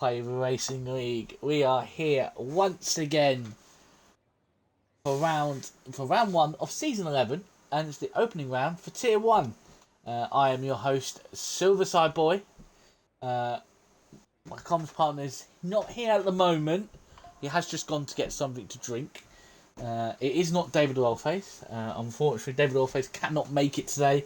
Hi Racing League. We are here once again for round one of season 11, and it's the opening round for tier one. I am your host, Silverside Boy. Uh, my comms partner is not here at the moment. He has just gone to get something to drink. It is not David Wellface. Unfortunately, David Wellface cannot make it today.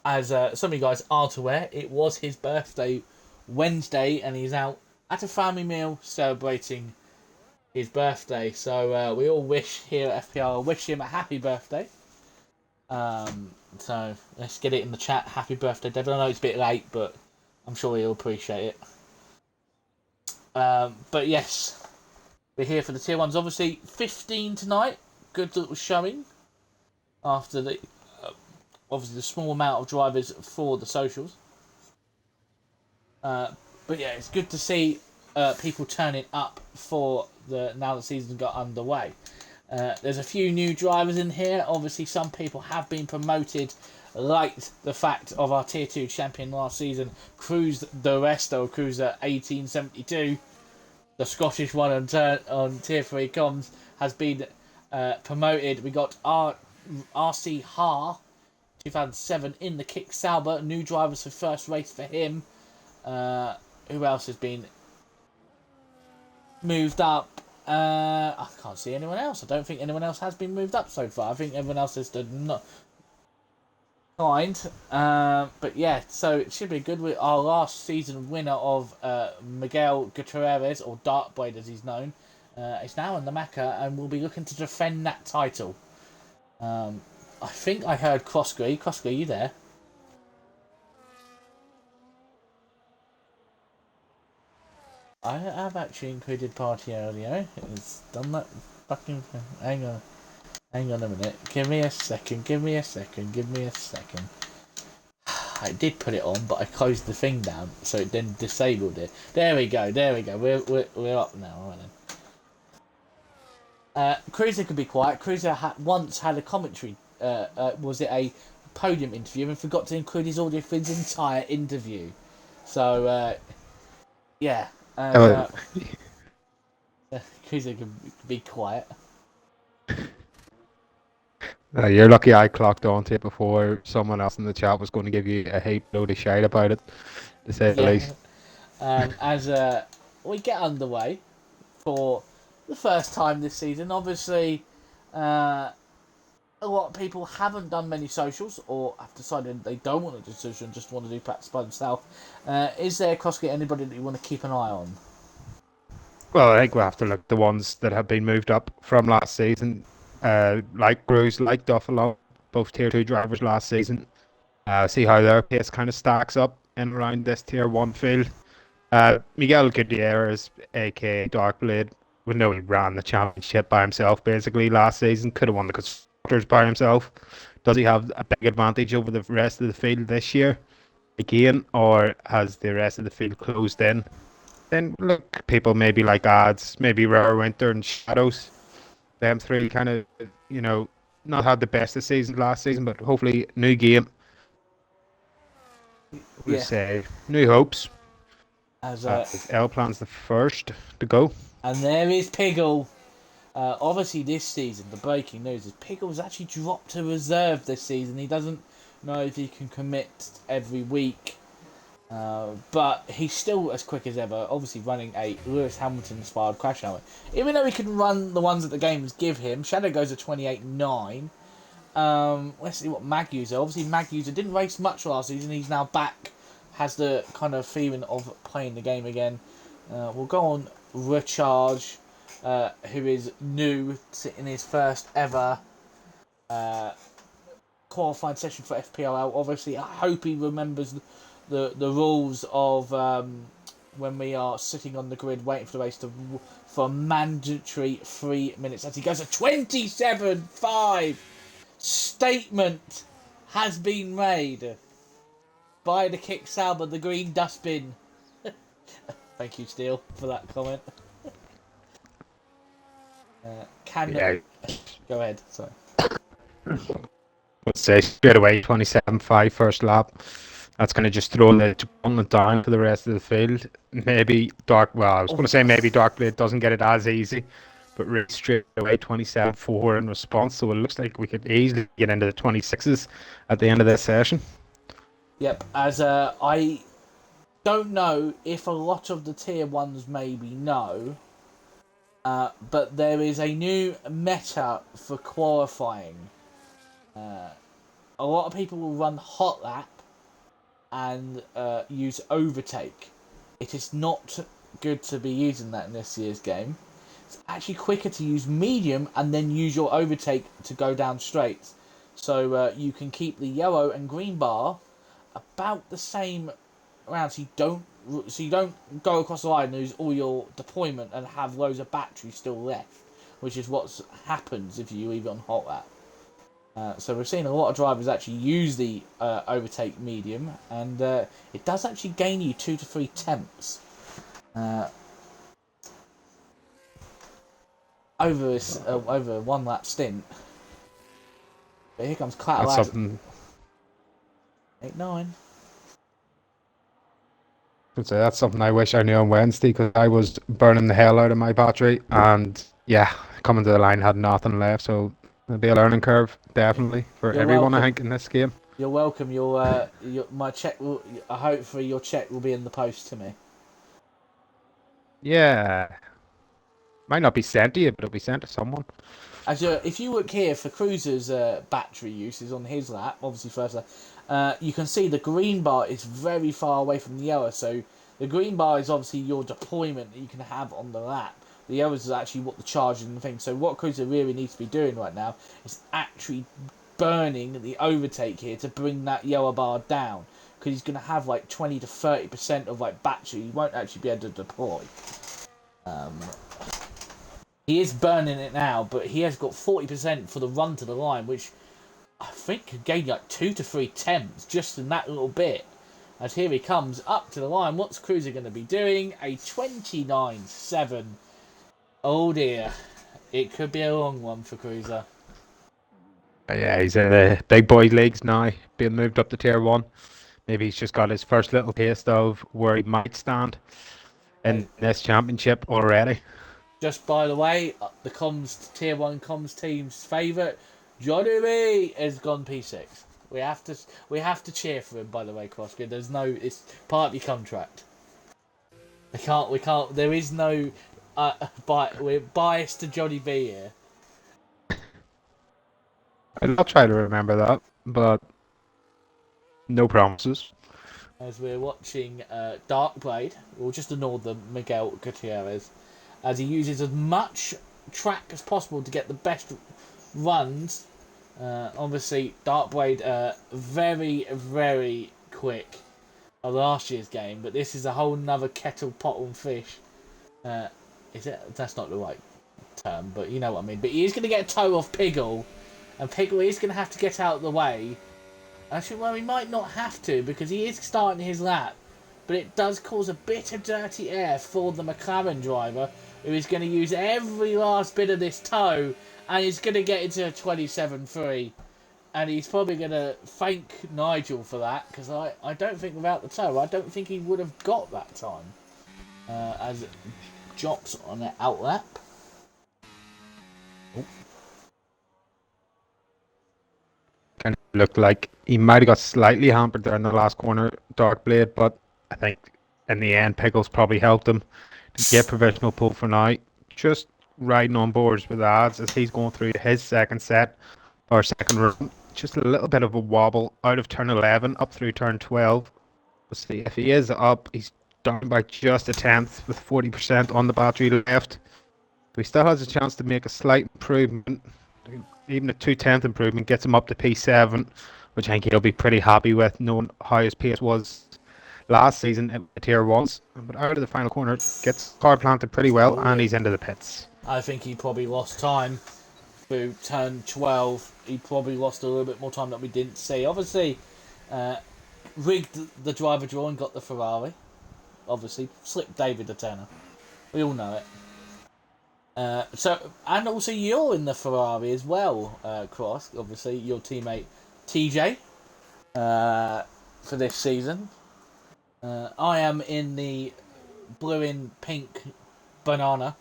As some of you guys aren't aware, it was his birthday Wednesday, and he's out at a family meal celebrating his birthday. So we all wish here at FPRL wish him a happy birthday. So let's get it in the chat. Happy birthday, David. I know it's a bit late, but I'm sure he'll appreciate it. But yes, we're here for the tier ones. Obviously, 15 tonight. Good little showing after the obviously the small amount of drivers for the socials. But yeah, it's good to see people turning up for now the season got underway. There's a few new drivers in here. Obviously, some people have been promoted, like the fact of our Tier 2 champion last season, Cruz the Resto, Cruiser 1872. The Scottish one on Tier 3 comms has been promoted. We got RC Har 2007 in the Kick Sauber. New drivers for first race for him. Who else has been moved up? I can't see anyone else. I don't think anyone else has been moved up so far. I think everyone else has done not kind. But yeah, so it should be good. With our last season winner of Miguel Gutierrez, or Darkblade as he's known, is now in the Macca and will be looking to defend that title. I think I heard Crossgree. Crossgree, you there? I have actually included party earlier. It's done that fucking thing. Hang on a minute. Give me a second. Give me a second. I did put it on, but I closed the thing down, so it then disabled it. There we go. We're up now. All right then. Cruiser could be quiet. Cruiser once had a commentary. Was it a podium interview, and forgot to include his audio for his entire interview. So yeah. Oh, Cruiser could be quiet. you're lucky I clocked onto it before someone else in the chat was going to give you a heap load of shite about it, to say the Yeah. least. As we get underway for the first time this season, obviously, a lot of people haven't done many socials or have decided they don't want to do social and just want to do practice by themselves. Is there, Crossgate, anybody that you want to keep an eye on? Well, I think we'll have to look at the ones that have been moved up from last season, like Bruce, like Duffalo, both Tier 2 drivers last season. See how their pace kind of stacks up in around this Tier 1 field. Miguel Gutierrez, aka Darkblade, we know he ran the championship by himself basically last season. Could have won the constructors by himself. Does he have a big advantage over the rest of the field this year again, or has the rest of the field closed in? Then look, people maybe like Ads, maybe Rare Winter and Shadows. Them three kind of, not had the best of season last season, but hopefully new game. We Yeah, say new hopes. as L Plan's the first to go. and there is Piggle. Obviously, this season, the breaking news is Piggle's actually dropped to reserve this season. He doesn't know if he can commit every week. But he's still as quick as ever, obviously running a Lewis Hamilton inspired crash helmet. Even though he can run the ones that the games give him, Shadow goes a 28.9. Let's see what Mag User. Obviously, Mag User didn't race much last season. He's now back, has the kind of feeling of playing the game again. We'll go on Recharge, who is new in his first ever qualifying session for FPRL. Obviously, I hope he remembers the rules of when we are sitting on the grid waiting for the race for a mandatory 3 minutes. As he goes a 27.5. Statement has been made by the Kick Sauber, the green dustbin. Thank you, Steele, for that comment. Yeah, Go ahead. Sorry. let's say straight away 27.5 first lap. That's going to just throw the gauntlet down for the rest of the field. Maybe I was going to say maybe Darkblade doesn't get it as easy, but really straight away 27-4 in response. So it looks like we could easily get into the 26s at the end of this session. Yep, as I don't know if a lot of the tier 1s maybe know, but there is a new meta for qualifying. A lot of people will run hot lap and use overtake. It is not good to be using that in this year's game. It's actually quicker to use medium and then use your overtake to go down straight. So you can keep the yellow and green bar about the same around, so you don't go across the line and lose all your deployment and have loads of battery still left, which is what happens if you leave it on hot lap. So we've seen a lot of drivers actually use the overtake medium, and it does actually gain you 2 to 3 tenths over a 1 lap stint. But here comes That's Clatalaz. something. 8-9. That's something I wish I knew on Wednesday, because I was burning the hell out of my battery, and yeah, coming to the line had nothing left. So it'll be a learning curve definitely for You're everyone, I welcome. think, in this game. You're welcome. My check will. Hopefully, your check will be in the post to me. Yeah, might not be sent to you, but it'll be sent to someone. If you look here for Cruiser's battery uses on his lap, obviously first lap, you can see the green bar is very far away from the yellow. So the green bar is obviously your deployment that you can have on the lap. The yellows is actually what the charging and thing. So what Cruiser really needs to be doing right now is actually burning the overtake here to bring that yellow bar down, because he's going to have like 20 to 30% of like battery. He won't actually be able to deploy. He is burning it now, but he has got 40% for the run to the line, which I think could gain like 2 to 3 tenths just in that little bit. As here he comes up to the line. What's Cruiser going to be doing? A 29.7. Oh dear. It could be a long one for Cruiser. Yeah, he's in the big boy leagues now, being moved up to tier 1. Maybe he's just got his first little taste of where he might stand in this championship already. Just by the way, the tier 1 comms team's favourite, Johnny B, has gone P6. We have to cheer for him, by the way, Crossgrid. It's part of your contract. We can't, there is no, we're biased to Johnny B here. I'll try to remember that, but no promises. As we're watching Dark Blade, we'll just ignore the Miguel Gutierrez, as he uses as much track as possible to get the best runs. Obviously, Darkblade very, very quick of last year's game, but this is a whole nother kettle pot on fish. Is it? That's not the right term, but you know what I mean. But he is going to get a toe off Piggle, and Piggle is going to have to get out of the way. Actually, well, he might not have to, because he is starting his lap, but it does cause a bit of dirty air for the McLaren driver, who is going to use every last bit of this toe, and he's going to get into a 27.3. And he's probably going to thank Nigel for that, because I don't think without the toe, I don't think he would have got that time. As it drops on the outlap. Kind of looked like he might have got slightly hampered there in the last corner, Darkblade, but I think in the end, Pickles probably helped him to get provisional pull for now. Just riding on boards with ads as he's going through his second set or second run. Just a little bit of a wobble out of turn 11 up through turn 12. We'll see if he is up. He's down by just a tenth with 40% on the battery left. But he still has a chance to make a slight improvement. Even a 2/10 improvement gets him up to P7, which I think he'll be pretty happy with, knowing how his pace was last season at tier 1s. But out of the final corner, gets car planted pretty well, and he's into the pits. I think he probably lost time through turn 12. He probably lost a little bit more time that we didn't see. Obviously, rigged the driver draw and got the Ferrari. Obviously, slipped David the Turner. We all know it. And also you're in the Ferrari as well, Cross. Obviously, your teammate TJ. for this season. I am in the blue and pink banana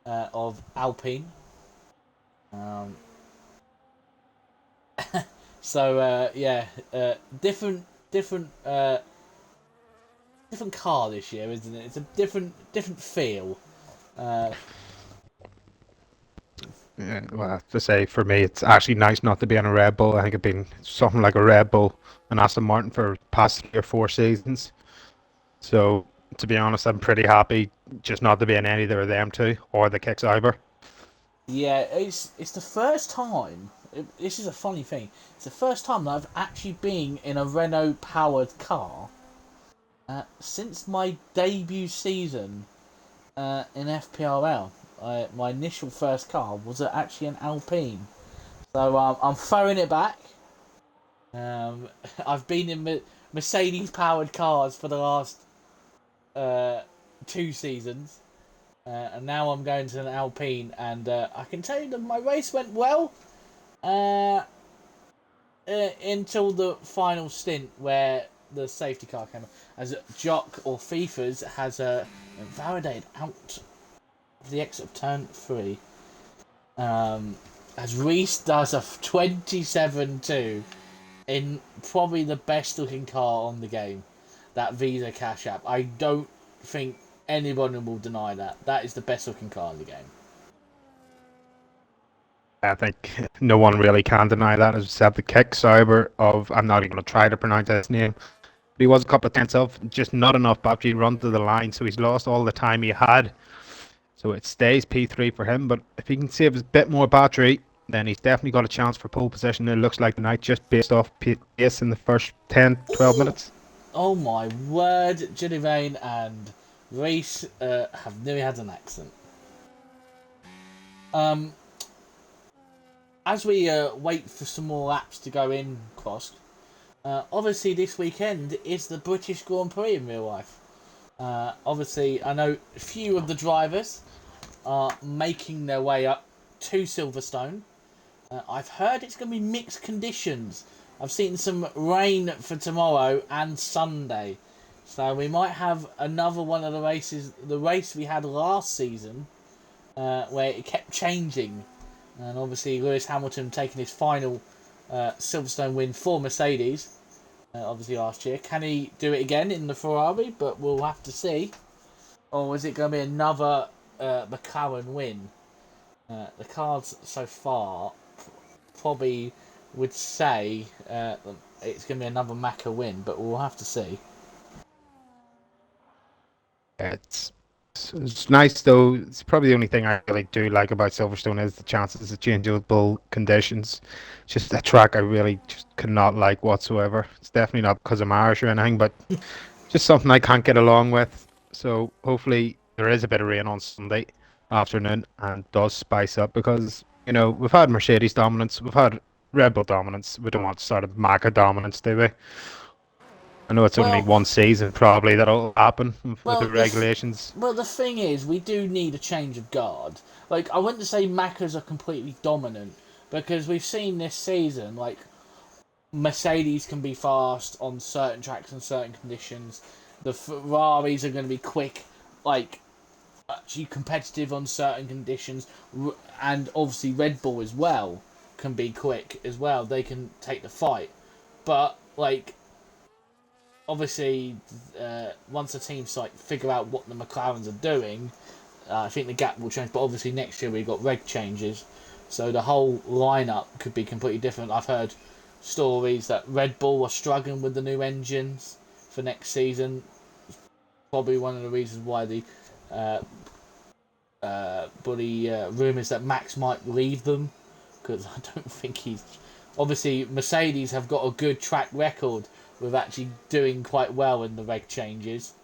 of Alpine. Um, different different car this year, isn't it? It's a different feel. Uh, Yeah, well, I have to say, for me, it's actually nice not to be on a Red Bull. I think I've been something like a Red Bull and Aston Martin for past 3 or 4 seasons. So, to be honest, I'm pretty happy just not to be in either of them two or the kicks either. yeah, it's the first time. This is a funny thing. It's the first time that I've actually been in a Renault powered car since my debut season in FPRL. My initial first car was actually an Alpine, so I'm throwing it back. I've been in Mercedes powered cars for the last 2 seasons, and now I'm going to an Alpine, and I can tell you that my race went well until the final stint where the safety car came up. As Jock or FIFA's has invalidated out of the exit of turn 3. As Reese does a 27-2 in probably the best looking car on the game, that Visa Cash App. I don't think anyone will deny that. That is the best looking car in the game. I think no one really can deny that, except the kick cyber of, I'm not even going to try to pronounce his name, but he was a couple of tenths off, just not enough battery run to the line, so he's lost all the time he had. So it stays P3 for him, but if he can save a bit more battery, then he's definitely got a chance for pole position. It looks like tonight, just based off pace in the first 10, 12 Ooh! minutes. Oh my word, Jenny Vane and Reese have nearly had an accident. Um, as we wait for some more laps to go in, Cross, obviously this weekend is the British Grand Prix in real life. Obviously, I know a few of the drivers are making their way up to Silverstone. I've heard it's going to be mixed conditions. I've seen some rain for tomorrow and Sunday. So we might have another one of the races, the race we had last season, where it kept changing. And obviously Lewis Hamilton taking his final Silverstone win for Mercedes, obviously last year. Can he do it again in the Ferrari? But we'll have to see. Or is it going to be another McLaren win? The cards so far probably would say it's going to be another Macca win, but we'll have to see. It's nice though. It's probably the only thing I really do like about Silverstone is the chances of changeable conditions. It's just a track I really just cannot like whatsoever. It's definitely not because I'm Irish or anything, but just something I can't get along with. So hopefully there is a bit of rain on Sunday afternoon and does spice up, because we've had Mercedes dominance, we've had Red Bull dominance. We don't want to start a Macca dominance, do we? I know it's only Well, one season probably that'll happen with well, the regulations. the thing is, we do need a change of guard. Like, I wouldn't say Maccas are completely dominant, because we've seen this season, like, Mercedes can be fast on certain tracks and certain conditions. The Ferraris are going to be quick, like, actually competitive on certain conditions, and obviously Red Bull as well can be quick as well. They can take the fight, but like obviously once the teams like figure out what the McLarens are doing, I think the gap will change. But obviously next year we've got reg changes, so the whole lineup could be completely different. I've heard stories that Red Bull are struggling with the new engines for next season. Probably one of the reasons why the rumours that Max might leave them, because I don't think he's. Obviously, Mercedes have got a good track record with actually doing quite well in the reg changes,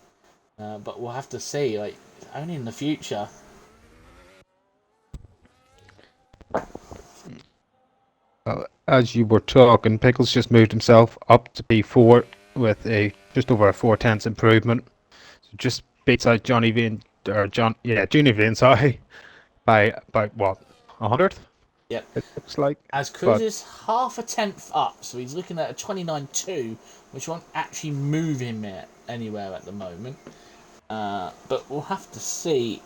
but we'll have to see. Like, only in the future. Well, as you were talking, Pickles just moved himself up to P4 with a just over a 4 tenths improvement. So just beats out Johnny Vane, or Johnny Vane, sorry, by about what, 100th? Yep. it looks like. As Cruz But is half a tenth up, so he's looking at a 29.2, which won't actually move him anywhere at the moment. But we'll have to see.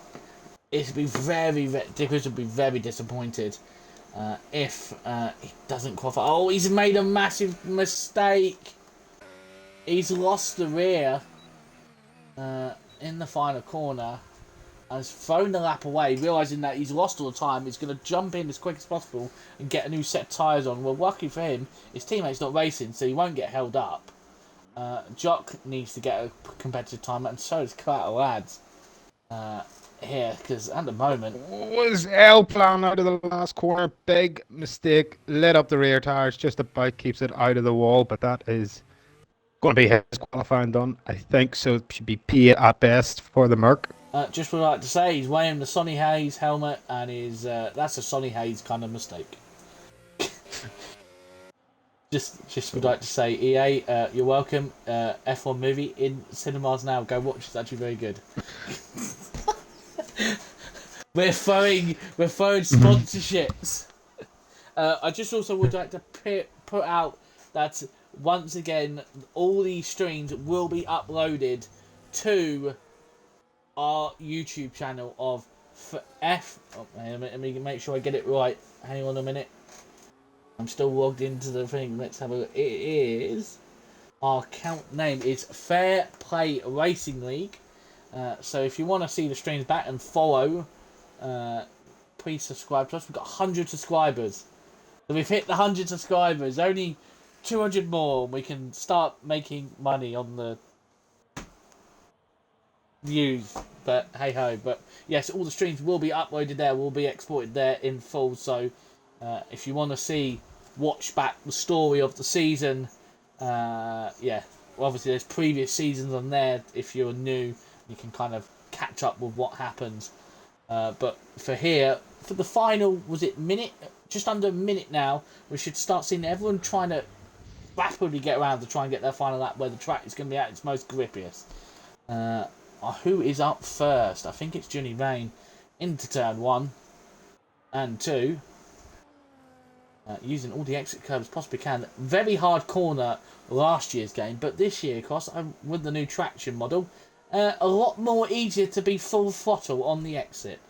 It'll be Cruz will be very disappointed if he doesn't qualify. Oh, he's made a massive mistake. He's lost the rear in the final corner. Has thrown the lap away, realising that he's lost all the time. He's going to jump in as quick as possible and get a new set of tyres on. Well, lucky for him, his teammate's not racing, so he won't get held up. Jock needs to get a competitive time, and so does Collateral Lads here, because at the moment... was L plan out of the last corner? Big mistake. Lit up the rear tires, just about keeps it out of the wall, but that is going to be his qualifying done. I think so. It should be P at best for the Merc. Just would like to say he's wearing the Sonny Hayes helmet, and that's a Sonny Hayes kind of mistake. just would like to say, EA, you're welcome. F1 movie in cinemas now. Go watch. It's actually very good. we're throwing sponsorships. I just also would like to put out that once again all these streams will be uploaded to our YouTube channel of let me make sure I get it right. Hang on a minute. I'm still logged into the thing. Let's have a look. It is... Our account name is Fair Play Racing League. So if you want to see the streams back and follow, please subscribe to us. We've got 100 subscribers. So we've hit the 100 subscribers. Only 200 more and we can start making money on the views, but hey ho. But yes, all the streams will be uploaded there, will be exported there in full. So if you want to watch back the story of the season, yeah, well, obviously there's previous seasons on there. If you're new, you can kind of catch up with what happens. But for the final, was it just under a minute now, we should start seeing everyone trying to rapidly get around to try and get their final lap where the track is going to be at its most grippiest. Who is up first? I think it's Johnny Rain into turn 1 and 2. Using all the exit curves possibly can. Very hard corner last year's game, but this year, of course, with the new traction model, a lot more easier to be full throttle on the exit.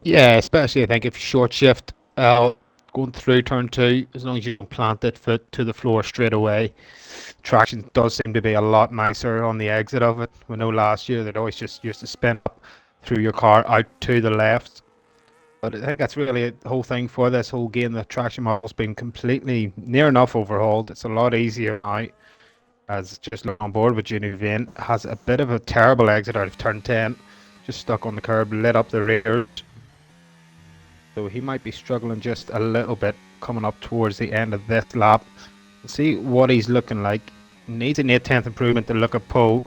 Yeah, especially I think if you short shift going through turn 2, as long as you can plant it foot to the floor straight away. Traction does seem to be a lot nicer on the exit of it. We know last year they'd always just used to spin up through your car out to the left. But I think that's really the whole thing for this whole game. The traction model's been completely near enough overhauled. It's a lot easier now. As just on board with Junior Vane, has a bit of a terrible exit out of turn 10. Just stuck on the curb, lit up the rear. So he might be struggling just a little bit coming up towards the end of this lap. We'll see what he's looking like. Needs an 8/10 improvement to look at pole.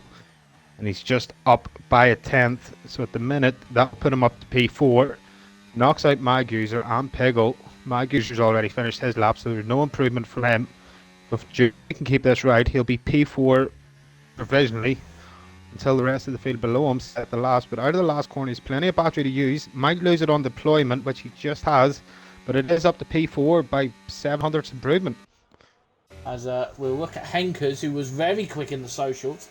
And he's just up by a 10th. So at the minute, that'll put him up to P4. Knocks out Maguser and Peggle. Maguser's already finished his lap, so there's no improvement from him. If Jude can keep this right, he'll be P4 provisionally until the rest of the field below him set the last. But out of the last corner, he's plenty of battery to use. Might lose it on deployment, which he just has, but it is up to P4 by 700 improvement. As we'll look at Henkers, who was very quick in the socials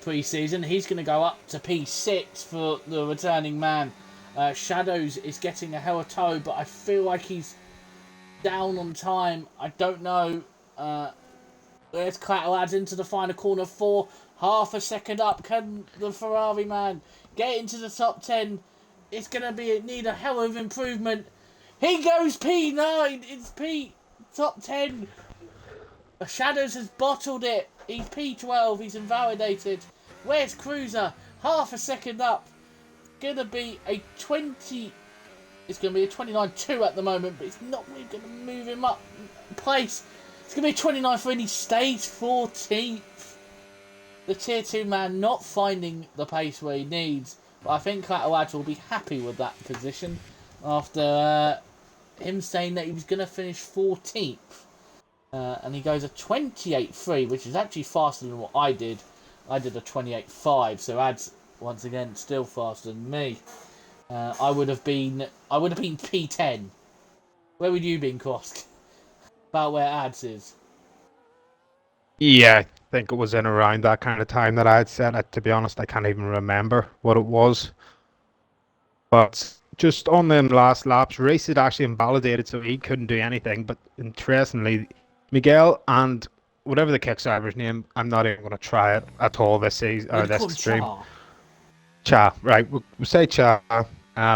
pre-season. He's going to go up to P6 for the returning man. Shadows is getting a hell of a tow, but I feel like he's down on time. I don't know. There's Collateral Lads into the final corner for half a second up. Can the Ferrari man get into the top 10? It's going to need a hell of improvement. He goes P9. It's P top 10. Shadows has bottled it. He's P12. He's invalidated. Where's Cruiser? Half a second up. Gonna be a 20. It's gonna be a 29.2 at the moment, but it's not really gonna move him up place. It's gonna be a 29 for, and he stays 14th. The tier 2 man not finding the pace where he needs, but I think Collateral Lads will be happy with that position after him saying that he was gonna finish 14th. And he goes a 28.3, which is actually faster than what I did. I did a 28.5, so Ad's once again still faster than me. I would have been P10. Where would you been, Kosk? About where ads is. Yeah, I think it was in around that kind of time that I had set it. To be honest, I can't even remember what it was. But just on them last laps, Race had actually invalidated, so he couldn't do anything. But interestingly, Miguel and whatever the kickstopper's name, I'm not even going to try it at all this season What or do you this call him? stream. Char. Cha, right? We'll say Cha.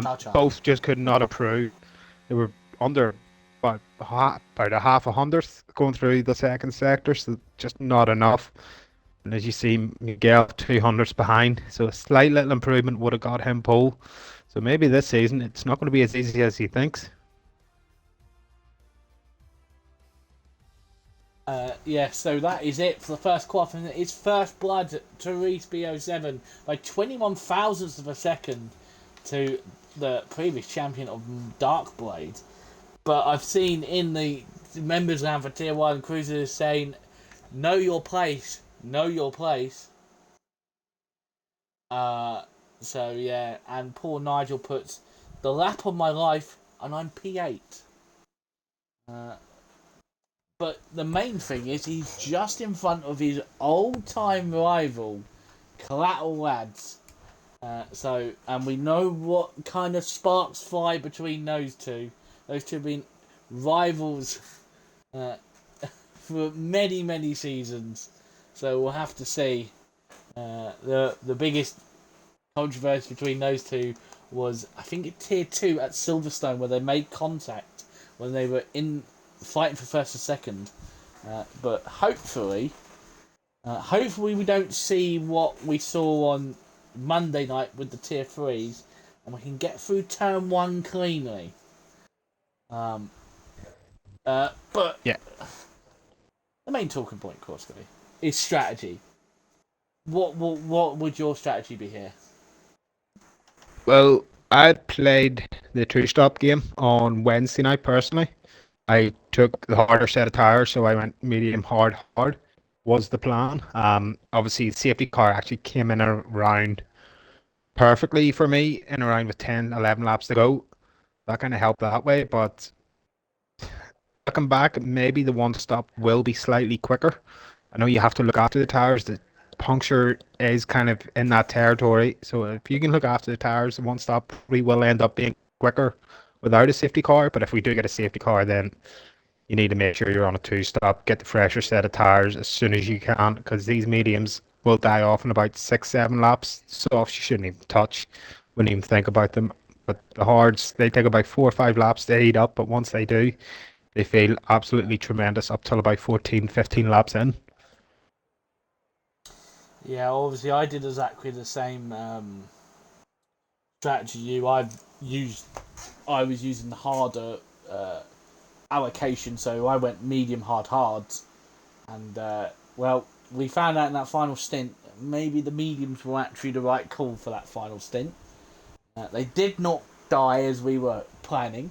Char Char. Both just could not approve. They were under about a half a hundredth going through the second sector, so just not enough. And as you see, Miguel 200s behind, so a slight little improvement would have got him pole. So maybe this season it's not going to be as easy as he thinks. Yeah, so that is it for the first quarter. It's first blood to Reese B07 by 21 thousandths of a second to the previous champion of Darkblade. But I've seen in the members round for Tier 1 cruisers saying, know your place, know your place. Uh, so yeah, and poor Nigel puts the lap of my life and I'm P8. Uh, But the main thing is he's just in front of his old-time rival, Collateral Lads. And we know what kind of sparks fly between those two. Those two have been rivals uh, for many, many seasons. So we'll have to see. The biggest controversy between those two was, I think, at Tier 2 at Silverstone, where they made contact when they were in fighting for first and second. But hopefully we don't see what we saw on Monday night with the Tier 3s, and we can get through Turn 1 cleanly. Um, but Yeah. the main talking point, of course, is strategy. What would your strategy be here? Well, I played the two-stop game on Wednesday night personally. I took the harder set of tires, so I went medium hard hard was the plan. Obviously, the safety car actually came in around perfectly for me in around with 10, 11 laps to go. That kind of helped that way, but looking back, maybe the one stop will be slightly quicker. I know you have to look after the tires. The puncture is kind of in that territory. So if you can look after the tires, the one stop we will end up being quicker without a safety car. But if we do get a safety car, then you need to make sure you're on a two stop, get the fresher set of tires as soon as you can, because these mediums will die off in about 6, 7 laps. Softs you shouldn't even touch, wouldn't even think about them. But the hards, they take about 4 or 5 laps to heat up, but once they do, they feel absolutely tremendous up till about 14, 15 laps in. Yeah, obviously I did exactly the same strategy you. I was using the harder allocation, so I went medium hard hards, and well, we found out in that final stint maybe the mediums were actually the right call for that final stint. They did not die as we were planning,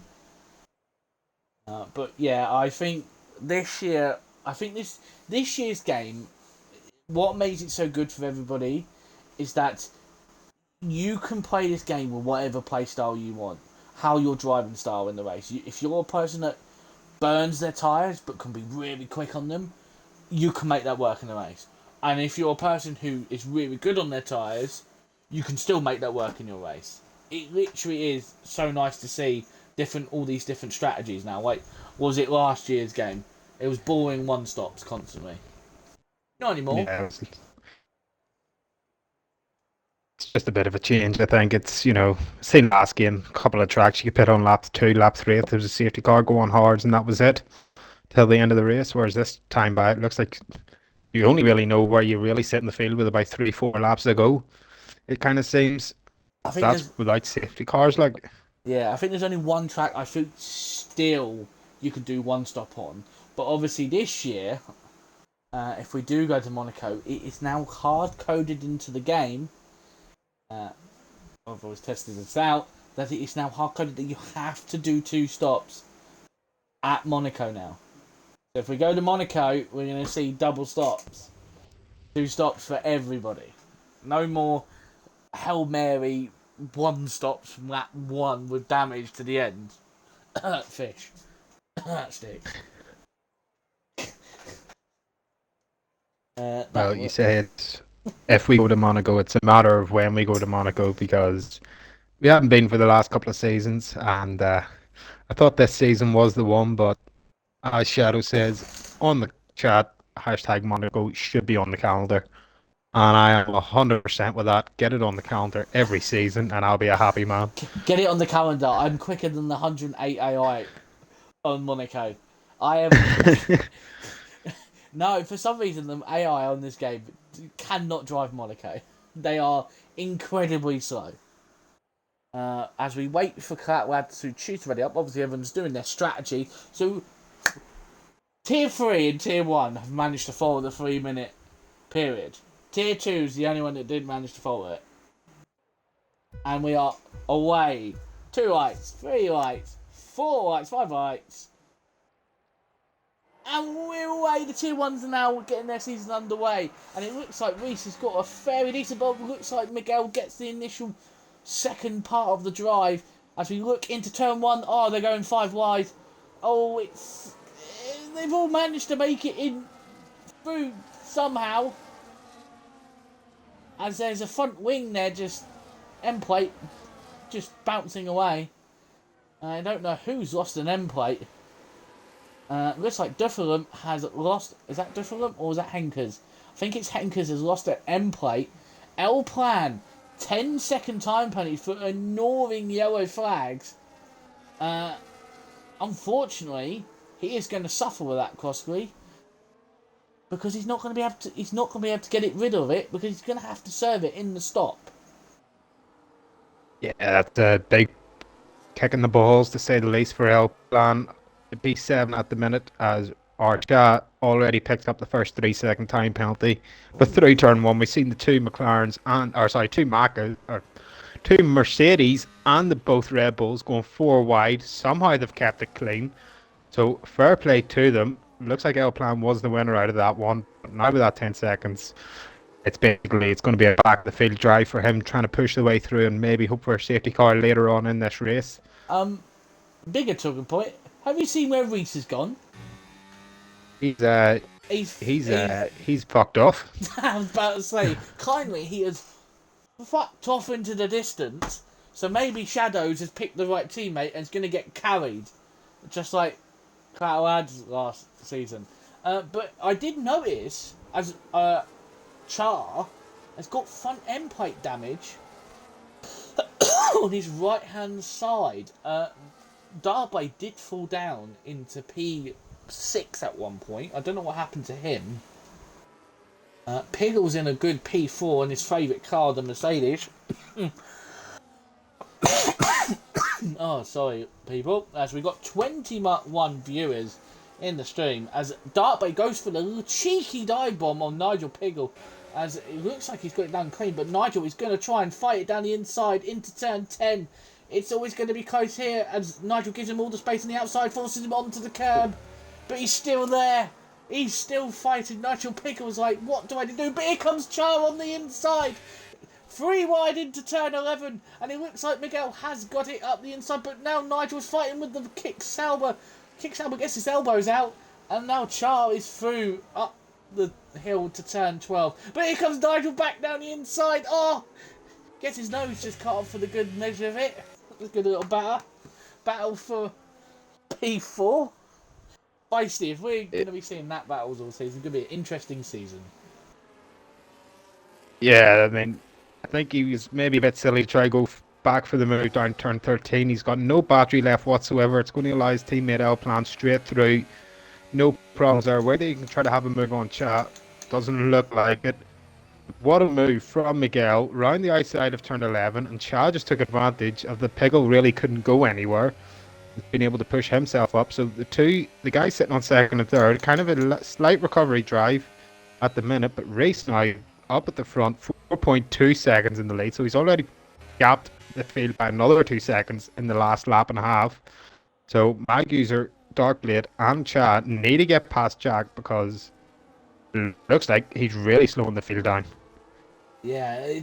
but yeah, I think this year, this year's game, what makes it so good for everybody is that you can play this game with whatever play style you want, how your driving style in the race. If you're a person that burns their tyres but can be really quick on them, you can make that work in the race. And if you're a person who is really good on their tyres, you can still make that work in your race. It literally is so nice to see all these different strategies now. Like, was it last year's game? It was boring one stops constantly. Not anymore. Yeah, it's just a bit of a change. I think it's, same last game, a couple of tracks you could pit on lap 2, lap 3 if there was a safety car going hards, and that was it till the end of the race. Whereas this time by, it looks like you only really know where you really sit in the field with about 3, 4 laps to go. It kind of seems I think that's there's without safety cars. Like, Yeah, I think there's only one track I think still you could do one stop on. But obviously this year, if we do go to Monaco, it is now hard coded into the game. I've always tested this out, that it is now hard coded that you have to do two stops at Monaco now. So if we go to Monaco, we're going to see double stops. Two stops for everybody. No more Hail Mary one stops from lap 1 with damage to the end. Fish. Sticks. Well, you say it's if we go to Monaco, it's a matter of when we go to Monaco because we haven't been for the last couple of seasons, and I thought this season was the one, but as Shadow says on the chat, hashtag Monaco should be on the calendar. And I am 100% with that. Get it on the calendar every season, and I'll be a happy man. Get it on the calendar. I'm quicker than the 108 AI on Monaco. I am. No, for some reason, the AI on this game cannot drive Monaco. They are incredibly slow. As we wait for Clatwad to choose ready up, obviously everyone's doing their strategy. So, Tier 3 and Tier 1 have managed to follow the 3-minute period. Tier 2 is the only one that didn't manage to follow it. And we are away. 2 lights, 3 lights, 4 lights, 5 lights. And we're away. The Tier 1s are now getting their season underway. And it looks like Reese has got a fairly decent ball. It looks like Miguel gets the initial second part of the drive. As we look into turn 1. Oh, they're going 5 wide. Oh, it's... They've all managed to make it in through somehow. As there's a front wing there, just... end plate. Just bouncing away. I don't know who's lost an end plate. Looks like Dufferum has lost... Is that Dufferum or is that Henkers? I think it's Henkers has lost an end plate. El Plan, 10-second time penalty for ignoring yellow flags. Unfortunately, he is going to suffer with that costly because he's not going to be able to. He's not going to be able to get it rid of it because he's going to have to serve it in the stop. Yeah, that's a big kick in the balls to say the least for El Plan. B7 at the minute as Archa already picked up the first 3-second time penalty. But through turn 1, we've seen the two McLarens and, two Mercedes and the both Red Bulls going 4 wide. Somehow they've kept it clean. So fair play to them. Looks like El Plan was the winner out of that one. But now with that 10 seconds, it's going to be a back of the field drive for him trying to push the way through and maybe hope for a safety car later on in this race. Bigger talking point. Have you seen where Reese has gone? He's fucked off. I was about to say, kindly, he has fucked off into the distance. So maybe Shadows has picked the right teammate and is going to get carried, just like Cloud's last season. But I did notice as Char has got front end plate damage on his right hand side. Darby did fall down into P6 at one point. I don't know what happened to him. Piggle's in a good P4 in his favourite car, the Mercedes. Oh, sorry, people. As we got 21 viewers in the stream, as Darby goes for the little cheeky dive bomb on Nigel Piggle. As it looks like he's got it down clean, but Nigel is going to try and fight it down the inside into turn 10. It's always going to be close here as Nigel gives him all the space on the outside, forces him onto the curb. But he's still there. He's still fighting. Nigel Pickle's like, what do I do? But here comes Char on the inside. 3 wide into turn 11. And it looks like Miguel has got it up the inside. But now Nigel's fighting with the kick Sauber. Kick Sauber gets his elbows out. And now Char is through up the hill to turn 12. But here comes Nigel back down the inside. Oh! Gets his nose just cut off for the good measure of it. A good little battle for P4. Feisty, if we're going to be seeing that battles all season, it's going to be an interesting season. Yeah, I mean, I think he was maybe a bit silly to try to go back for the move down turn 13. He's got no battery left whatsoever. It's going to allow his teammate El Plan straight through. No problems there. Whether he can try to have a move on chat, doesn't look like it. What a move from Miguel round the outside of turn 11, and Chad just took advantage of the Piggle really couldn't go anywhere. He's been able to push himself up. So the guy sitting on second and third, kind of a slight recovery drive at the minute, but race now up at the front, 4.2 seconds in the lead. So he's already gapped the field by another 2 seconds in the last lap and a half. So Mag User, Darkblade, and Chad need to get past Jack because it looks like he's really slowing the field down. Yeah,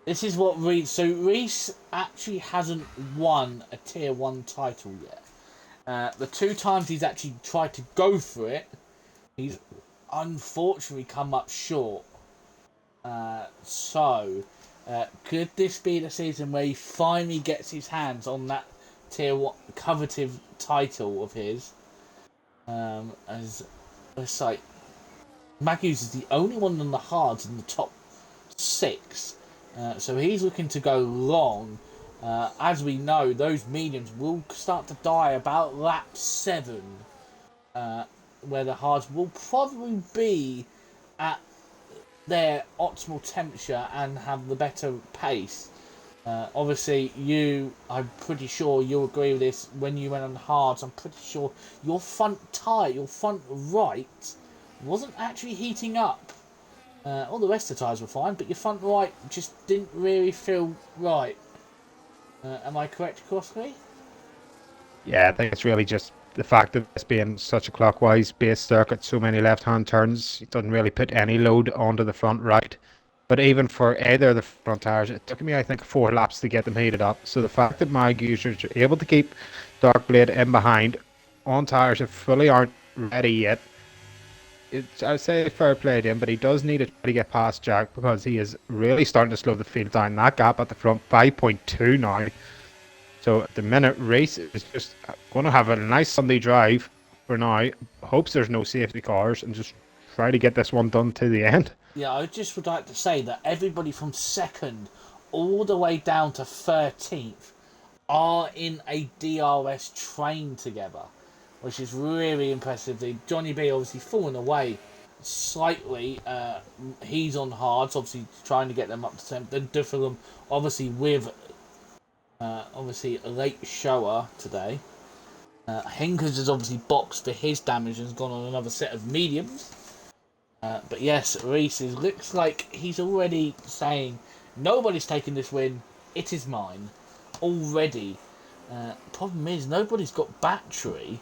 This is what Reese. So Reese actually hasn't won a Tier 1 title yet. The 2 times he's actually tried to go for it, he's unfortunately come up short. Could this be the season where he finally gets his hands on that Tier 1 coveted title of his? As it's like, Matthews is the only one on the hards in the top 6. So he's looking to go long. As we know, those mediums will start to die about lap 7, where the hards will probably be at their optimal temperature and have the better pace. Obviously, I'm pretty sure you'll agree with this. When you went on the hards, I'm pretty sure your front tyre, your front right, wasn't actually heating up. All the rest of the tyres were fine, but your front right just didn't really feel right. Am I correct, Crossley? Yeah, I think it's really just the fact that this being such a clockwise based circuit, so many left-hand turns, it doesn't really put any load onto the front right. But even for either of the front tires, it took me, I think, 4 laps to get them heated up. So the fact that my users are able to keep Darkblade in behind on tires that fully aren't ready yet, I'd say fair play to him, but he does need to try to get past Jack because he is really starting to slow the field down. That gap at the front, 5.2 now. So at the minute, Race is just going to have a nice Sunday drive for now. Hopes there's no safety cars and just try to get this one done to the end. Yeah, I just would like to say that everybody from 2nd all the way down to 13th are in a DRS train together, which is really impressive. Johnny B obviously falling away slightly. He's on hards, obviously trying to get them up to 10th. Then Dufferham, obviously with obviously a late shower today. Hinkers has obviously boxed for his damage and has gone on another set of mediums. But yes, Reese looks like he's already saying, nobody's taking this win, it is mine. Already. Problem is, nobody's got battery.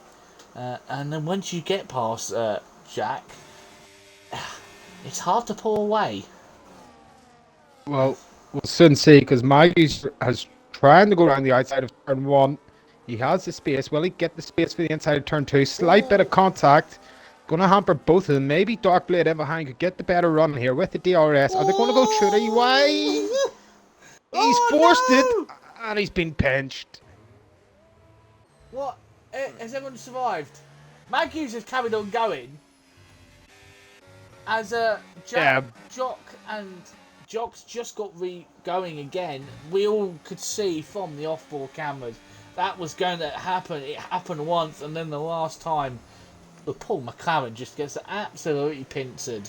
And then once you get past Jack, it's hard to pull away. Well, we'll soon see because Maggie has trying to go around the outside of turn 1. He has the space. Will he get the space for the inside of turn 2? Slight bit of contact. Going to hamper both of them. Maybe Darkblade in behind could get the better run here with the DRS. Are they going to go through the way? He's forced it and he's been pinched. What? Has everyone survived? Matthews has carried on going. As Jock and Jock's just got going again. We all could see from the off-board cameras that was going to happen. It happened once, and then the last time, the Paul McLaren just gets absolutely pincered.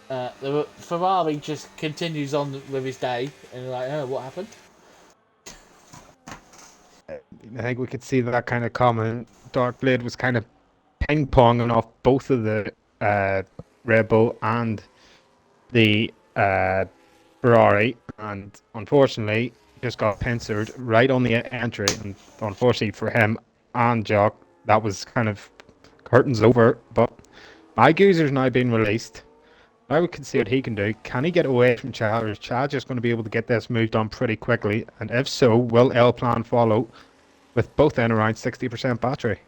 The Ferrari just continues on with his day, and you're like, oh, what happened? I think we could see that kind of comment. Darkblade was kind of ping-ponging off both of the Red Bull and the Ferrari, and unfortunately just got pincered right on the entry. And unfortunately for him and Jock, that was kind of curtains over. But my user's now been released. Now we can see what he can do. Can he get away from Chad, or is Chad just going to be able to get this moved on pretty quickly? And if so, will L Plan follow with both in around 60% battery?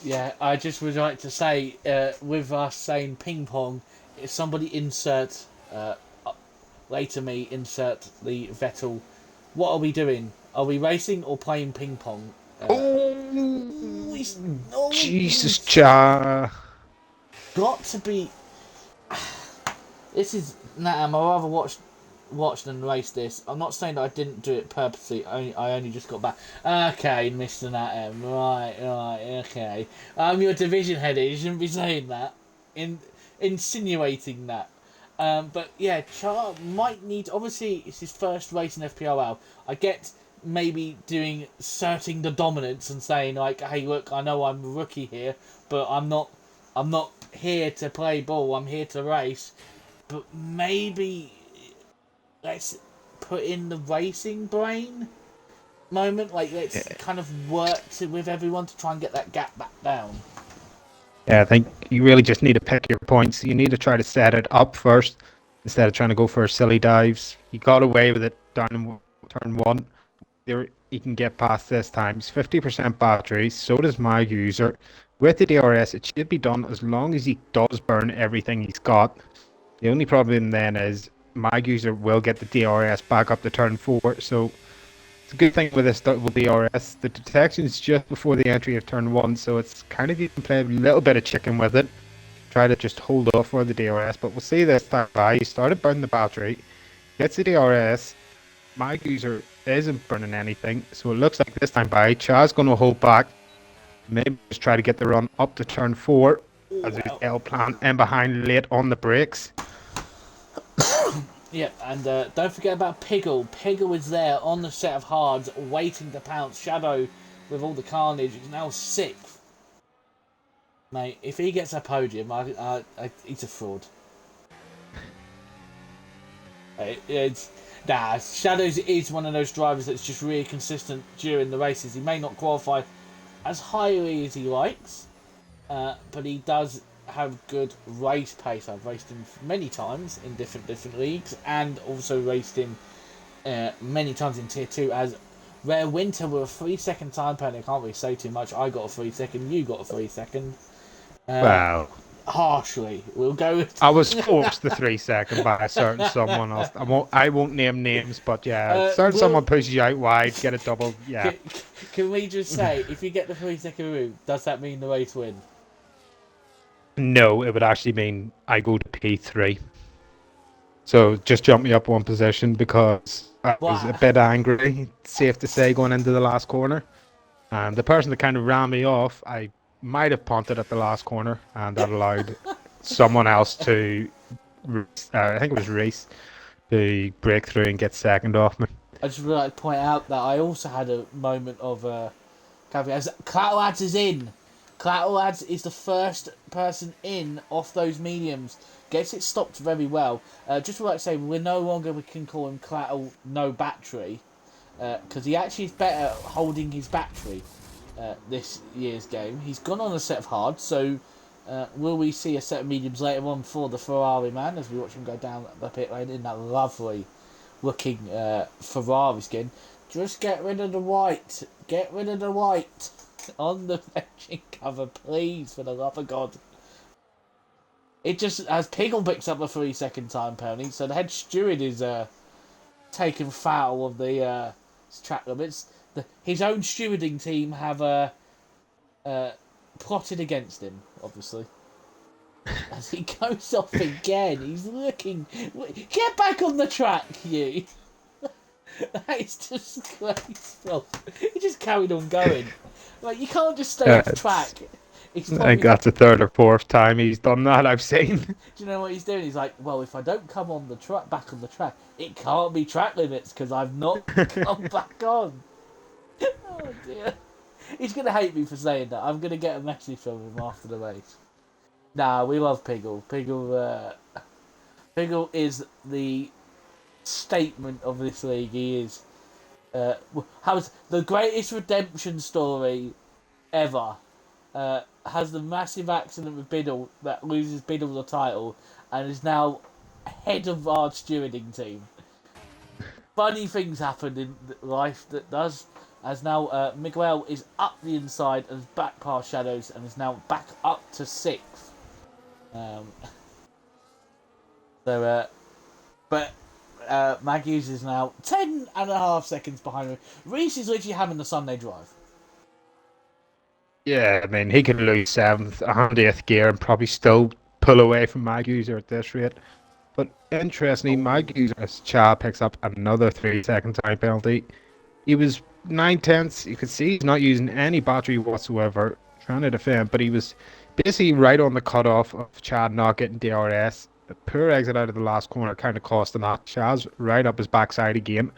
Yeah, I just would like to say, with us saying ping pong, if somebody insert, later me insert the Vettel, what are we doing? Are we racing or playing ping pong? Jesus, Chad. Got to be. This is Natam. I rather watch than race this. I'm not saying that I didn't do it purposely. I only just got back. Okay, Mr. Natam. Right. Okay. I'm your division header. You shouldn't be saying that. Insinuating that. But yeah, Char might need. Obviously, it's his first race in FPRL. I get maybe asserting the dominance and saying like, "Hey, look, I know I'm a rookie here, but I'm not here to play ball. I'm here to race." But maybe let's put in the racing brain moment. Like, let's kind of work with everyone to try and get that gap back down. Yeah, I think you really just need to pick your points. You need to try to set it up first. instead of trying to go for silly dives. He got away with it down in turn one. He can get past this time. He's 50% battery, so does my user. With the DRS, it should be done as long as he does burn everything he's got. The only problem then is my user will get the DRS back up to turn four, so it's a good thing with this double DRS. The detection is just before the entry of turn one, so it's kind of you can play a little bit of chicken with it. Try to just hold off for the DRS, but we'll see this time by. He started burning the battery, gets the DRS. My user isn't burning anything, so it looks like this time by Chad's going to hold back. Maybe just try to get the run up to turn four as his L plan and behind late on the brakes. Yeah, and don't forget about Piggle. Piggle is there on the set of hards, waiting to pounce. Shadow, with all the carnage, is now sixth. Mate, if he gets a podium, he's a fraud. Shadows is one of those drivers that's just really consistent during the races. He may not qualify as highly as he likes, but he does have good race pace. I've raced him many times in different leagues, and also raced him many times in Tier 2 as Rare Winter with a 3-second time penalty. I can't really say too much. I got a 3-second, you got a 3-second. Wow. Harshly, we'll go with... I was forced the 3-second by a certain someone else. I won't name names, but yeah, someone pushes you out wide, get a double, yeah. Can we just say, if you get the 3-second route, does that mean the race win? No, it would actually mean I go to P3. So just jump me up one position because I was a bit angry, safe to say, going into the last corner. And the person that kind of ran me off, I might have punted at the last corner, and that allowed someone else to, I think it was Reese, to break through and get second off me. I just would like to point out that I also had a moment of as Clatterads is in. Clatterads is the first person in off those mediums. Gets it stopped very well. Just would like to say we can call him Clattel no battery, because he actually is better holding his battery this year's game. He's gone on a set of hards, so will we see a set of mediums later on for the Ferrari man as we watch him go down the pit lane in that lovely looking Ferrari skin? Just get rid of the white. Get rid of the white on the engine cover, please, for the love of God. It just, as Piggle picks up a 3-second time penalty, so the head steward is taken foul of the track limits. His own stewarding team have plotted against him, obviously. As he goes off again, he's looking... Get back on the track, you! That is disgraceful. He just carried on going. Like, you can't just stay off track. I think that's the third or fourth time he's done that, I've seen. Do you know what he's doing? He's like, well, if I don't come on the track, back on the track, it can't be track limits because I've not come back on. Oh dear. He's going to hate me for saying that. I'm going to get a message from him after the race. Nah, we love Piggle. Piggle is the statement of this league. He is has the greatest redemption story ever. Has the massive accident with Biddle that loses Biddle the title and is now head of our stewarding team. Funny things happen in life that does, as now Miguel is up the inside and is back past Shadows and is now back up to 6th. But Maggies is now 10.5 seconds behind him. Reese is literally having the Sunday drive. Yeah, I mean, he can lose 7th, 100th gear and probably still pull away from Maguser at this rate. But interestingly, Maguser, as Chad picks up another 3-second time penalty, he was 9/10. You could see he's not using any battery whatsoever, trying to defend, but he was basically right on the cutoff of Chad not getting DRS. The poor exit out of the last corner kind of cost him that. Chad's right up his backside again.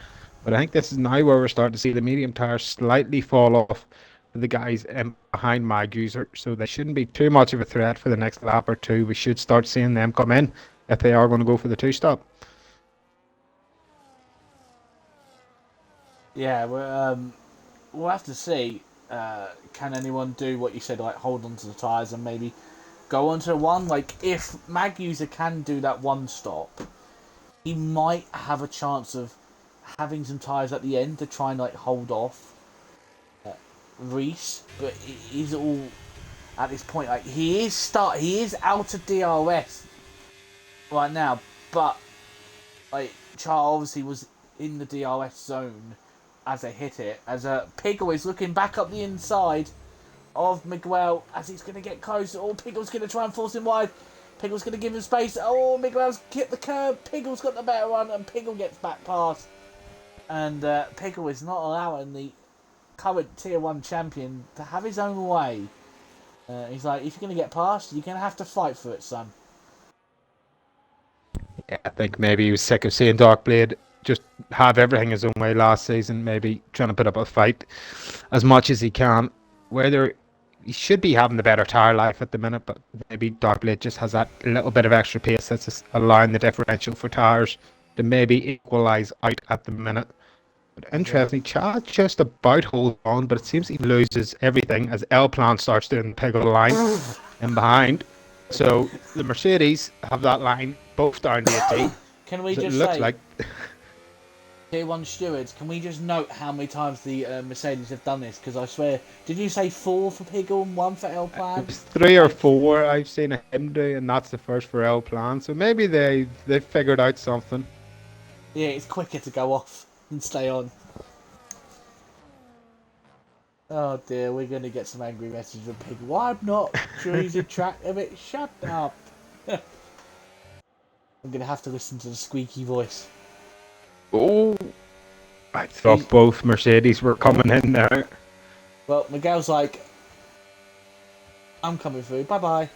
But I think this is now where we're starting to see the medium tires slightly fall off the guys behind Maguser, so they shouldn't be too much of a threat for the next lap or two. We should start seeing them come in if they are going to go for the 2-stop. Yeah, we'll have to see. Can anyone do what you said, like hold on to the tyres and maybe go on to one? Like, if Maguser can do that one stop, he might have a chance of having some tyres at the end to try and like hold off Reese, but he's all at this point like he is out of DRS right now, but like Charles obviously was in the DRS zone as they hit it. As Piggle is looking back up the inside of Miguel as he's going to get close. Oh, Piggle's going to try and force him wide. Piggle's going to give him space. Oh, Miguel's hit the curb. Piggle's got the better one, and Piggle gets back past. And Piggle is not allowing the current Tier 1 champion to have his own way. He's like, if you're going to get past, you're going to have to fight for it, son. Yeah, I think maybe he was sick of seeing Darkblade just have everything his own way last season. Maybe trying to put up a fight as much as he can. Whether he should be having the better tire life at the minute, but maybe Darkblade just has that little bit of extra pace that's just allowing the differential for tires to maybe equalise out at the minute. But interestingly, Chad just about holds on, but it seems he loses everything as L Plan starts doing the pig of the line in behind. So the Mercedes have that line both down to 18. Can we just looks say, like Tier 1 stewards, can we just note how many times the Mercedes have done this? Because I swear, did you say 4 for Piggle and 1 for L Plan? it was 3 or 4 I've seen him do, and that's the first for L Plan. So maybe they figured out something. Yeah, it's quicker to go off and stay on. Oh dear, we're going to get some angry messages from Piggle. Why I'm not choosing track of it? Shut up. I'm going to have to listen to the squeaky voice. Oh, I thought both Mercedes were coming in there. Well, Miguel's like, I'm coming through, bye bye.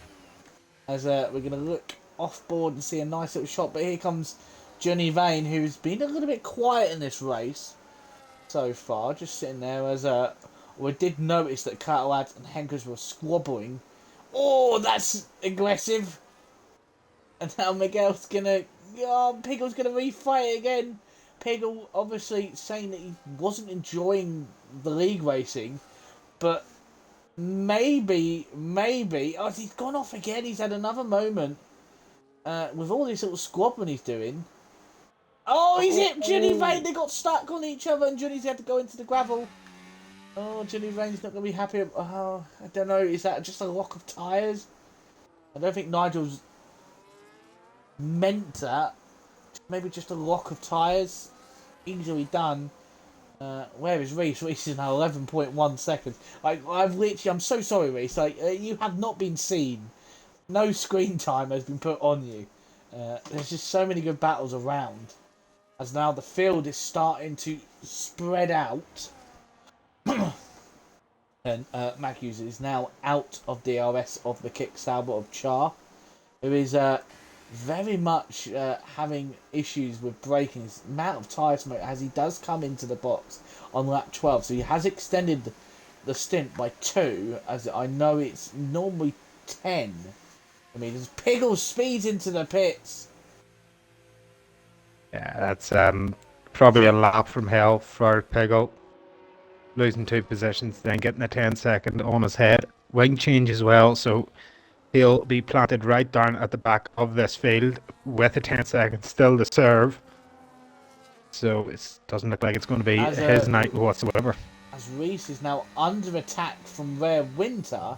As we're going to look off board and see a nice little shot, but here comes Johnny Vane, who's been a little bit quiet in this race so far, just sitting there. As we did notice that Catalad and Henkers were squabbling. Oh, that's aggressive. And now Miguel's gonna, Piggle's gonna refight it again. Piggle obviously saying that he wasn't enjoying the league racing, but maybe, oh, he's gone off again. He's had another moment with all this little squabbling he's doing. Oh, he's hit Johnny Vane. They got stuck on each other, and Johnny's had to go into the gravel. Oh, Johnny Vane's not going to be happy. Oh, I don't know. Is that just a lock of tyres? I don't think Nigel's meant that. Maybe just a lock of tyres. Easily done. Where is Reese? Reese is now 11.1 seconds. Like, I'm so sorry, Reese. Like, you have not been seen. No screen time has been put on you. There's just so many good battles around. As now the field is starting to spread out. And Matthews is now out of DRS of the kick Sauber of Char, who is very much having issues with braking. His amount of tyre smoke as he does come into the box on lap 12. So he has extended the stint by 2, as I know it's normally 10. I mean, as Piggle speeds into the pits. Yeah, that's probably a lap from hell for Piggle. Losing 2 positions, then getting a 10-second on his head. Wing change as well, so he'll be planted right down at the back of this field with a 10 seconds still to serve. So it doesn't look like it's going to be his night whatsoever. As Reese is now under attack from Rare Winter.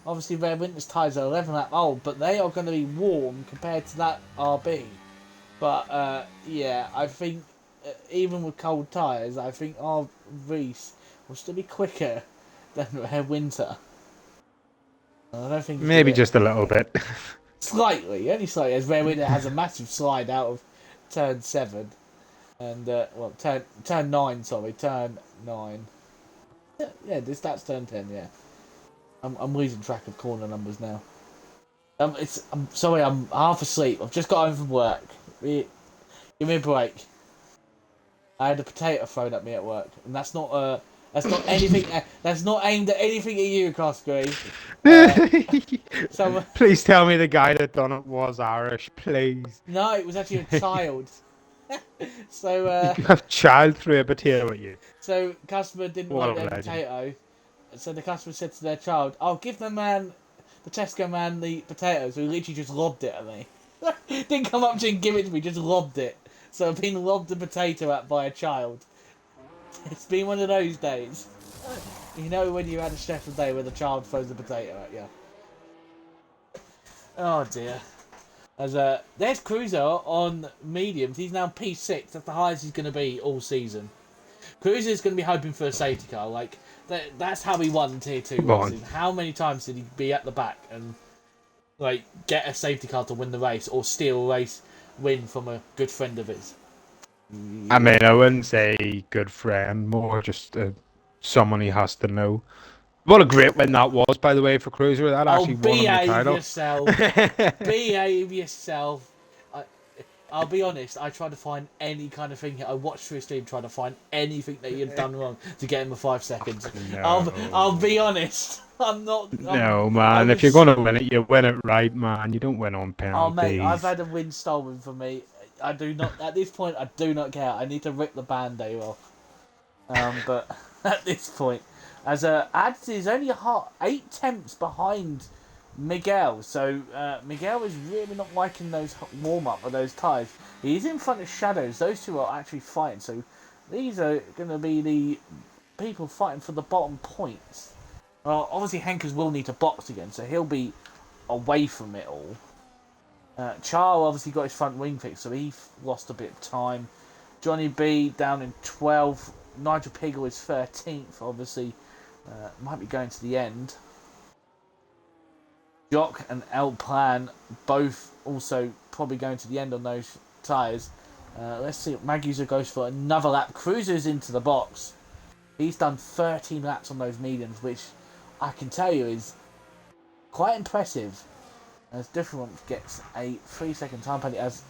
Obviously, Rare Winter's tyres are 11 lap old, but they are going to be warm compared to that RB. But yeah, I think even with cold tyres, I think our Reese will still be quicker than Rare Winter. I don't think maybe just a little bit. Slightly, only slightly, as Rare Winter has a massive slide out of turn 7. And, turn 9, sorry, turn 9. Yeah, that's turn 10, yeah. I'm losing track of corner numbers now. I'm sorry, I'm half asleep. I've just got home from work. Give me a break. I had a potato thrown at me at work, and that's not anything. That's not aimed at anything at you, Cosgrave. Please tell me the guy that done it was Irish, please. No, it was actually a child. So you have child threw a potato at you. So customer didn't like their potato, so the customer said to their child, "I'll give the Tesco man, the potato." So he literally just lobbed it at me. Didn't come up to and give it to me, just lobbed it. So I've been lobbed a potato at by a child. It's been one of those days. You know when you had a stressful day where the child throws a potato at you. Oh dear. There's Cruiser on mediums. He's now P6. That's the highest he's going to be all season. Cruiser's going to be hoping for a safety car. Like that's how he won Tier 2 races. How many times did he be at the back and like get a safety car to win the race or steal a race win from a good friend of his? I mean, I wouldn't say good friend, more just someone he has to know. What a great win that was, by the way, for Cruiser. That Oh, actually won him the behave title. yourself. Behave yourself. I'll be honest, I tried to find any kind of thing. I watched through his stream trying to find anything that he had done wrong to get him a 5 seconds. No. I'll be honest. No, man. If you're going to win it, you win it right, man. You don't win on Oh, mate, penalties. I've had a win stolen from me. I do not, at this point, I do not care. I need to rip the band-aid off. But at this point, Ads is only 8 tenths behind Miguel, so Miguel is really not liking those warm-up or those tyres. He's in front of Shadows. Those two are actually fighting, so these are going to be the people fighting for the bottom points. Well, obviously Henkers will need to box again, so he'll be away from it all. Char obviously got his front wing fixed, so he lost a bit of time. Johnny B down in 12th. Nigel Piggle is 13th, obviously. Might be going to the end. Jock and El Plan both also probably going to the end on those tyres. Let's see. Magusa goes for another lap. Cruiser's into the box. He's done 13 laps on those mediums, which I can tell you is quite impressive. As Different gets a 3-second time penalty as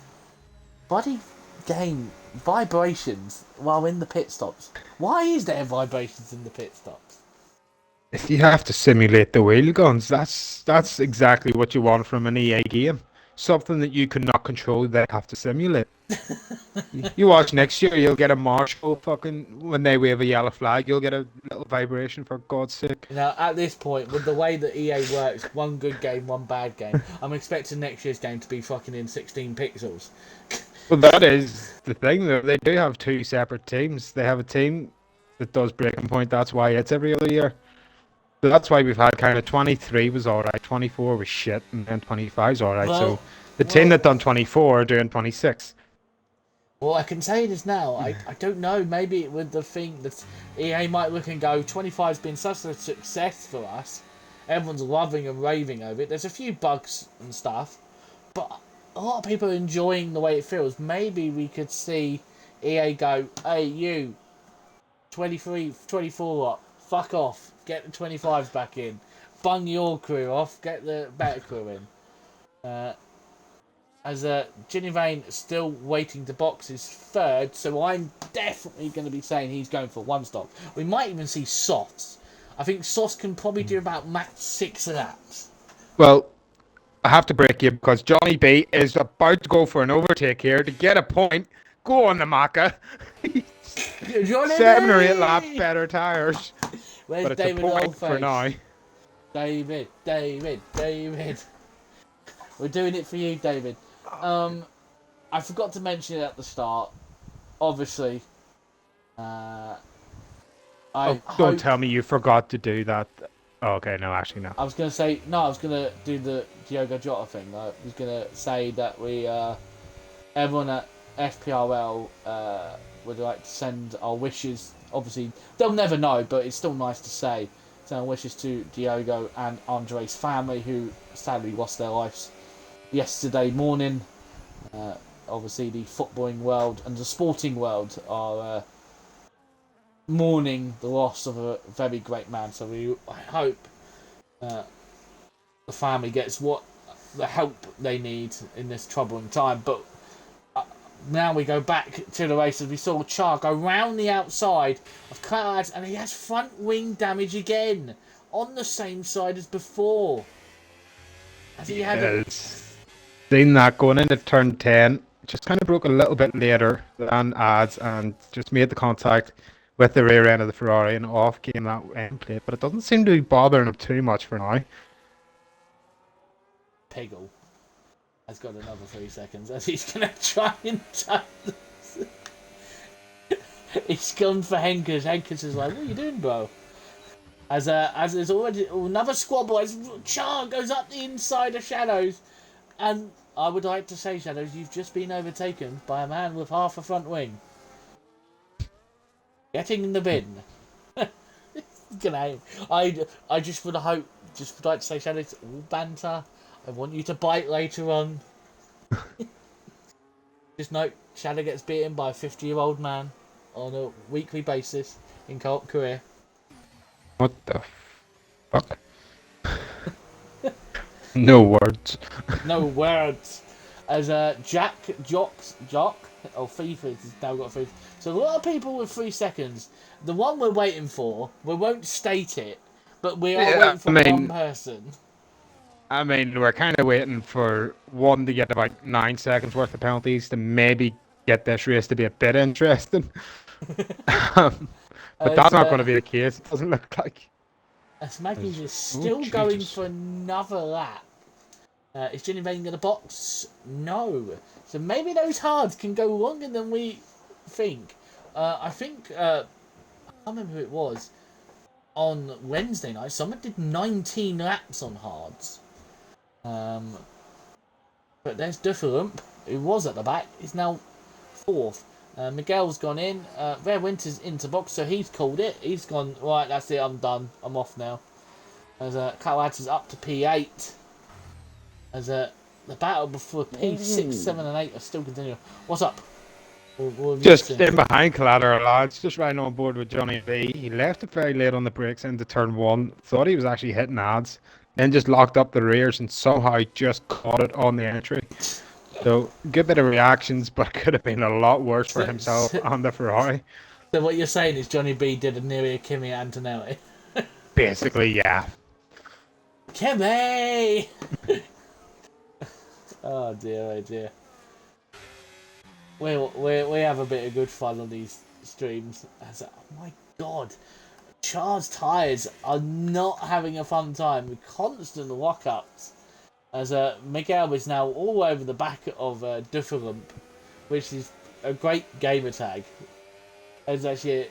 body game vibrations while in the pit stops. Why is there vibrations in the pit stops? If you have to simulate the wheel guns, that's exactly what you want from an EA game. Something that you cannot control, they have to simulate. You watch next year, you'll get a marshal fucking when they wave a yellow flag, you'll get a little vibration for God's sake. Now, at this point, with the way that EA works, one good game, one bad game, I'm expecting next year's game to be fucking in 16 pixels. Well, that is the thing, though. They do have 2 separate teams. They have a team that does Breaking Point. That's why it's every other year. So that's why we've had kind of 23 was alright, 24 was shit, and then 25 is alright. So the team that done 24 are doing 26. Well, I can say this now. I don't know. Maybe with the thing that EA might look and go, 25's been such a success for us. Everyone's loving and raving over it. There's a few bugs and stuff, but a lot of people are enjoying the way it feels. Maybe we could see EA go, hey, you, 23, 24 lot, fuck off. Get the 25s back in. Bung your crew off. Get the better crew in. Ginny Vane still waiting to box his 3rd, so I'm definitely going to be saying he's going for 1 stop. We might even see Sauce. I think Sauce can probably do about max 6 laps. Well, I have to break you because Johnny B is about to go for an overtake here to get a point. Go on the Maka. 7 or 8 laps better tyres. Where's But it's David a point Oldface? for now. David. We're doing it for you, David. I forgot to mention it at the start. Obviously, Don't tell me you forgot to do that. Oh, okay, no, actually, no. I was going to do the Diogo Jota thing. I was going to say that everyone at FPRL would like to send our wishes. Obviously, they'll never know, but it's still nice to say. Send our wishes to Diogo and Andre's family, who sadly lost their lives yesterday morning. Obviously, the footballing world and the sporting world are mourning the loss of a very great man. So I hope the family gets the help they need in this troubling time. But now we go back to the races. We saw Char go round the outside of Clouds, and he has front wing damage again on the same side as before. As he had seen that going into turn 10, just kind of broke a little bit later than Ads and just made the contact with the rear end of the Ferrari and off came that end plate, but it doesn't seem to be bothering him too much for now. Piggle has got another 3 seconds as he's going to try and turn the He's gone for Henkers. Henkers is like, what are you doing, bro? As there's already another squabble as Char goes up the inside of Shadows. And I would like to say, Shadows, you've just been overtaken by a man with half a front wing. Getting in the bin. I just would hope, just would like to say, Shadows, all banter. I want you to bite later on. Just note, Shadow gets beaten by a 50-year-old man on a weekly basis in co-op career. What the fuck? No words. No words. As Jock, FIFA has now got 3. So a lot of people with 3 seconds. The one we're waiting for, we won't state it, but we are waiting for one person. I mean, we're kind of waiting for one to get about 9 seconds worth of penalties to maybe get this race to be a bit interesting. But that's not going to be the case. It doesn't look like. As Maggie's is still going for another lap. Is Jenny Vane going to box? No. So maybe those hards can go longer than we think. I think, I can't remember who it was, on Wednesday night, someone did 19 laps on hards. But there's Dufferump, who was at the back, is now 4th. Miguel's gone in. Rare Winter's into box, so he's called it. He's gone, right, that's it, I'm done. I'm off now. As Catalads is up to P8. As the battle before P6, 7 and 8 are still continuing. What's up? Just in behind Collateral Lads, just riding on board with Johnny V. He left it very late on the brakes into turn 1. Thought he was actually hitting ads. Then just locked up the rears and somehow just caught it on the entry. So, good bit of reactions, but could have been a lot worse for himself on the Ferrari. So what you're saying is Johnny B did a Neri Kimi Antonelli? Basically, yeah. Kimi! Oh dear. We have a bit of good fun on these streams. Oh my god. Char's tyres are not having a fun time with constant lock-ups. As Miguel is now all over the back of Dufferump, which is a great gamer tag. It's actually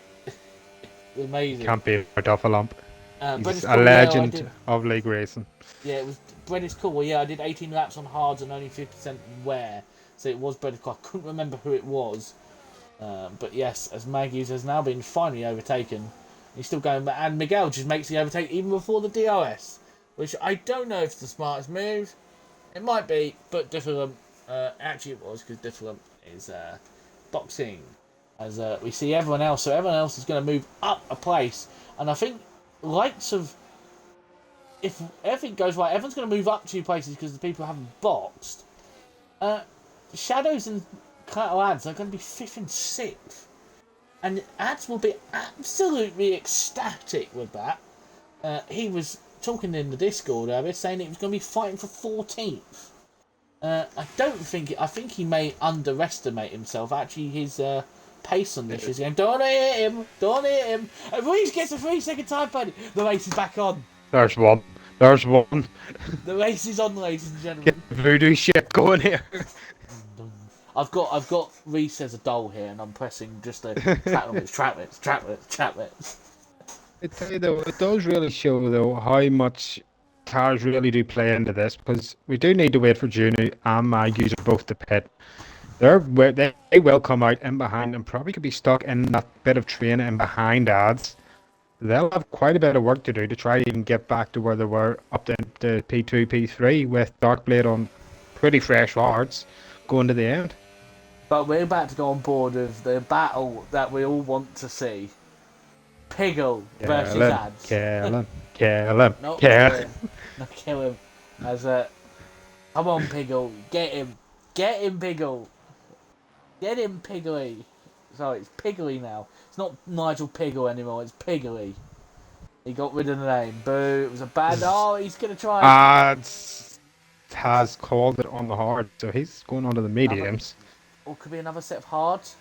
amazing. Can't be a Dufferump. He's a cool, legend of league racing. Yeah, it was Brennan's cool. Well, yeah, I did 18 laps on hards and only 50% wear. So it was Brennan's car. I couldn't remember who it was. But yes, as Maggie's has now been finally overtaken. He's still going, and Miguel just makes the overtake even before the DRS, which I don't know if it's the smartest move. It might be, but Different, actually it was, because Different is boxing. As we see everyone else, so everyone else is going to move up a place, and I think likes of, if everything goes right, everyone's going to move up 2 places because the people haven't boxed. Shadows and Ads are going to be 5th and 6th. And Ads will be absolutely ecstatic with that. He was talking in the Discord earlier, saying he was going to be fighting for 14th. I think he may underestimate himself. Actually, his pace on this is going, don't hit him! And Reese gets a 3-second time penalty. The race is back on. There's one. The race is on, ladies and gentlemen. Get voodoo shit going here. I've got Reese as a doll here, and I'm pressing just a trap it. I tell you though, it does really show though how much cars really do play into this, because we do need to wait for Junie and Maguire both to pit. They will come out in behind and probably could be stuck in that bit of training in behind ads. They'll have quite a bit of work to do to try to even get back to where they were up to P2, P3 with Darkblade on pretty fresh hards going to the end. But we're about to go on board with the battle that we all want to see. Piggle versus Ads. Kill him. No, kill him. As come on, Piggle, get him, Piggle, get him, Piggly. Sorry, it's Piggly now. It's not Nigel Piggle anymore. It's Piggly. He got rid of the name. Boo! It was a bad. Oh, he's gonna try. Ads has called it on the hard, so he's going on to the mediums. Or could be another set of hards.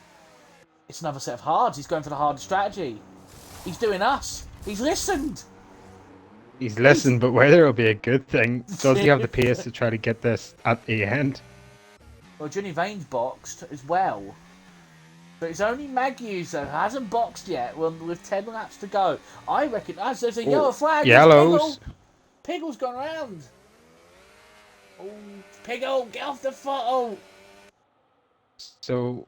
It's another set of hards. He's going for the hard strategy. He's doing us. He's listened. He's listened, but whether it'll be a good thing, does he have the pace to try to get this at the end? Well, Johnny Vane's boxed as well. But it's only Maguire who hasn't boxed yet with 10 laps to go. I reckon, as there's a yellow flag, Yellows. Piggle's gone round. Oh, Piggle, get off the photo. So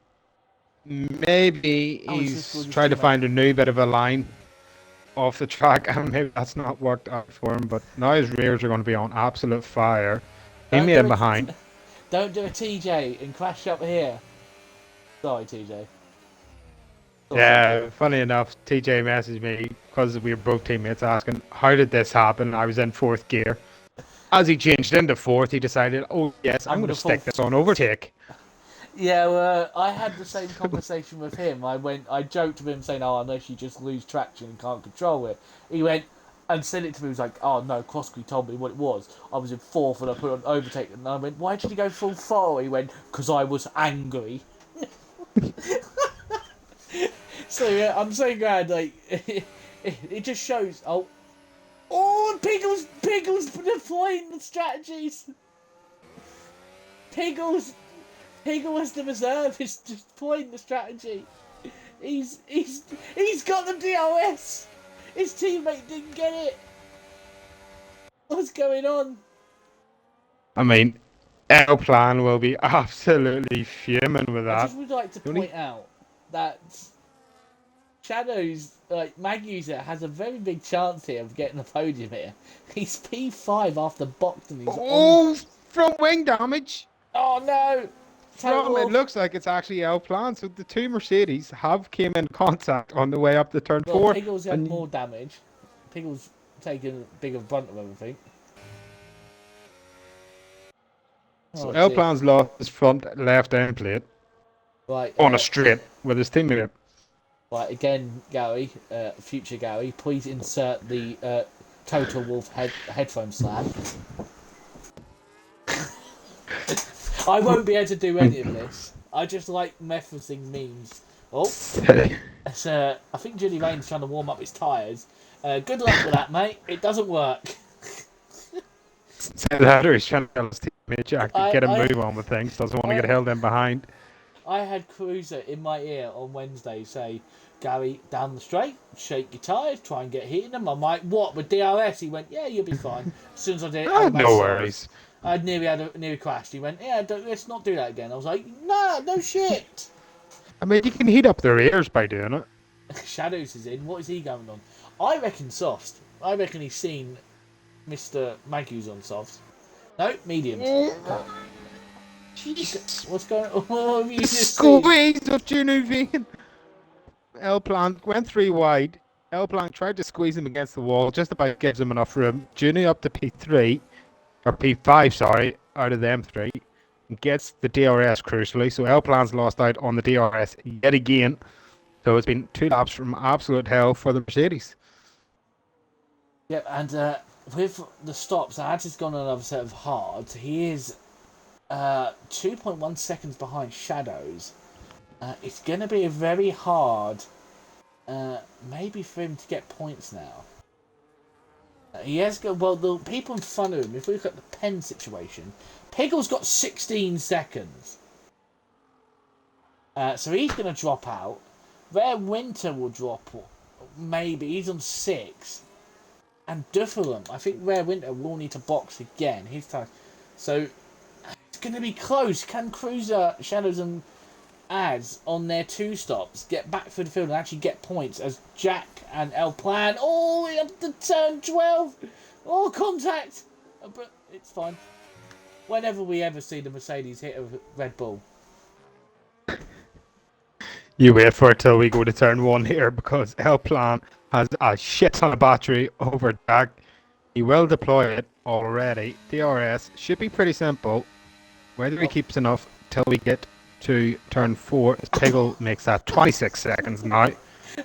maybe he's he's trying to find a new bit of a line off the track, and maybe that's not worked out for him. But now his rears are going to be on absolute fire. He made him behind. Don't do a TJ and crash up here. Sorry, TJ. Yeah, funny enough, TJ messaged me because we were both teammates asking, how did this happen? I was in 4th gear. As he changed into 4th, he decided, oh yes, I'm going to stick this on overtake. Yeah, well, I had the same conversation with him. I joked with him saying, oh, unless you just lose traction and can't control it. He went and said it to me. He was like, oh no, Crosby told me what it was. I was in 4th and I put on overtake. And I went, why did you go full throttle? He went, because I was angry. So yeah, I'm so glad. Like it just shows. Piggles deploying the strategies. Piggle as the reserve is deploying the strategy. He's got the DRS. His teammate didn't get it. What's going on? I mean, L Plan will be absolutely fuming with that. I just would like to point out that Shadows, like Maguire, has a very big chance here of getting the podium here. He's P5 after boxing. From wing damage. Oh no! It looks like it's actually L Plan. So the two Mercedes have came in contact on the way up to turn 4. Piggle's had more damage. Piggle's taken a bigger brunt of everything. So L Plan's lost his front left end plate. Right. On a straight with his teammate. Right, again, Gary, future Gary, please insert the Total Wolf headphone slap. I won't be able to do any of this. I just like referencing memes. Oh, I think Julie Rain's trying to warm up his tyres. Good luck with that, mate. It doesn't work. He's trying to tell his teammate Jack to get a move on with things. Doesn't want to get held in behind. I had Cruiser in my ear on Wednesday say, Gary, down the straight, shake your tyres, try and get hitting them. I'm like, what, with DRS? He went, yeah, you'll be fine. As soon as I did it, no worries. I nearly crashed. He went, yeah, let's not do that again. I was like, no shit. I mean, you can heat up their ears by doing it. Shadows is in. What is he going on? I reckon softs. I reckon he's seen Mr. Magu's on softs. No, mediums. Jesus. What's going on? What have you just squeeze of Genevieve. L Plan went 3 wide. L Plan tried to squeeze him against the wall, just about gives him enough room. Junie up to P3, or P5, sorry, out of them 3, and gets the DRS crucially. So L Plan's lost out on the DRS yet again. So it's been 2 laps from absolute hell for the Mercedes. Yep, and with the stops, Ads has gone on another set of hards. He is 2.1 seconds behind Shadows. It's going to be a very hard, maybe for him to get points now. He has got, well, the people in front of him, if we look at the pen situation, Piggle's got 16 seconds. So he's going to drop out. Rare Winter will drop, maybe. He's on 6. And Dufferham, I think Rare Winter will need to box again. His time. So it's going to be close. Can Cruiser, Shadows and Ads on their 2 stops get back through the field and actually get points as Jack and El Plan up to turn 12? Oh, contact! But it's fine. Whenever we ever see the Mercedes hit a Red Bull. You wait for it till we go to turn 1 here, because El Plan has a shit ton of battery over Jack. He will deploy it already. DRS should be pretty simple. Whether he keeps enough till we get to turn 4, as Piggle makes that 26 seconds now.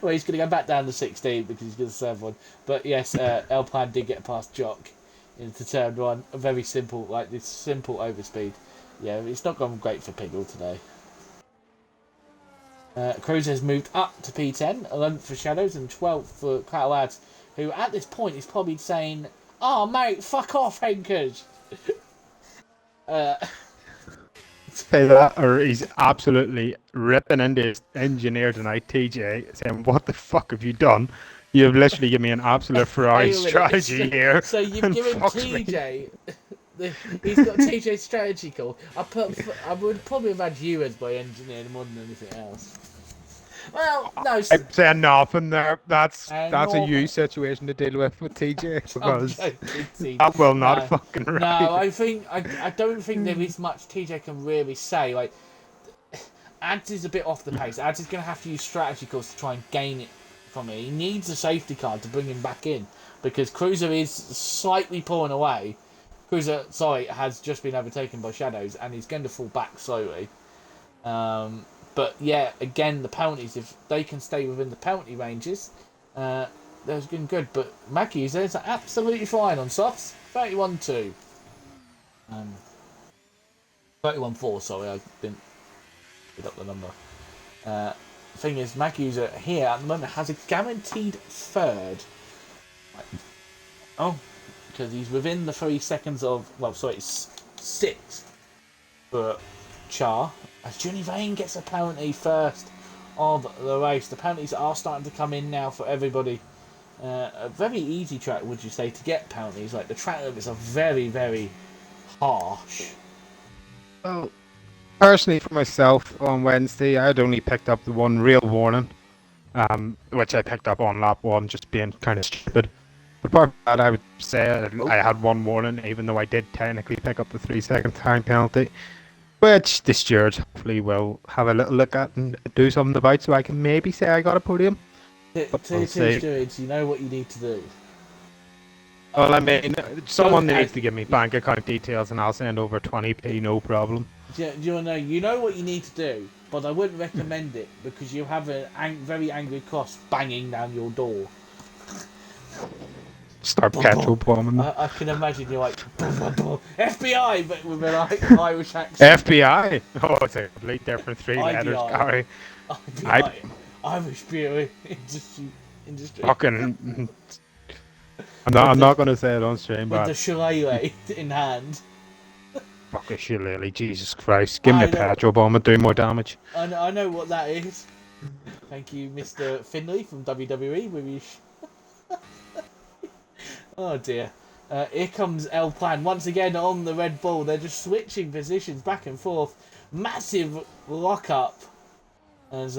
Well, he's going to go back down to 16 because he's going to serve one. But yes, El Plan did get past Jock into turn 1. A very simple, like this simple overspeed. Yeah, it's not gone great for Piggle today. Cruiser has moved up to P10, 11th for Shadows and 12th for Cloud, who at this point is probably saying, "Oh mate, fuck off, Henkers." Say that, or he's absolutely ripping into his engineer tonight, TJ, saying, "What the fuck have you done? You have literally given me an absolute Ferrari Hang a minute. strategy here, So you've and given fucks me." TJ. He's got TJ strategy call. I would probably have had you as my engineer more than anything else. Well, no. I'm saying nothing there. That's And a no, you situation to deal with TJ, I'm because joking, TJ. that will not No, fucking no. right. I don't think there is much TJ can really say. Like, Ads is a bit off the pace. Ads is going to have to use strategy calls to try and gain it from it. He needs a safety card to bring him back in because Cruiser is slightly pulling away. Cruiser, sorry, has just been overtaken by Shadows and he's going to fall back slowly. But yeah, again, the penalties, if they can stay within the penalty ranges, they're going good. But Mackey's is absolutely fine on softs. 31-2. 31-4, sorry, I didn't pick up the number. Thing is, Mackey's here at the moment has a guaranteed third. Oh, because he's within the 3 seconds of, well, sorry, it's 6 for Char. As Johnny Vane gets a penalty first of the race. The penalties are starting to come in now for everybody. A very easy track, would you say, to get penalties? Like, the track limits are very, very harsh. Well, personally, for myself, on Wednesday, I'd only picked up the one real warning, which I picked up on lap 1, just being kind of stupid. But apart from that, I would say I had one warning, even though I did technically pick up the 3-second time penalty, which the stewards hopefully will have a little look at and do something about, so I can maybe say I got a podium. But To we'll see. stewards, you know what you need to do. Well, I mean, someone Don't needs to give me bank account details, and I'll send over 20p, no problem. Do you know what you need to do, but I wouldn't recommend it because you have a very angry cross banging down your door. Start petrol bombing. I can imagine you're like FBI, but with a like Irish accent. FBI? Oh, it's a complete different 3 letters, IBI. Gary. IBI. Irish Beer Industry. Fucking. I'm not going to say it on stream, With but. the shillelagh in hand. Fucking shillelagh, Jesus Christ. Give me I a know. petrol bomb and do more damage. I know what that is. Thank you, Mr. Finley from WWE. With his... Oh dear. Here comes El Plan once again on the Red Bull. They're just switching positions back and forth. Massive lock up as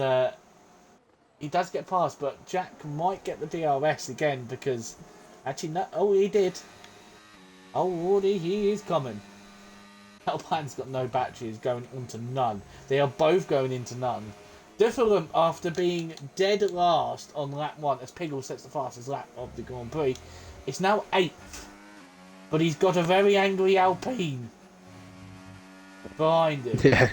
he does get past, but Jack might get the DRS again because actually no. Oh, he did. Oh, he is coming. El Plan's got no batteries going onto none. They are both going into none. Different after being dead last on lap 1 as Piggle sets the fastest lap of the Grand Prix. It's now 8th. But he's got a very angry Alpine behind him. Yeah.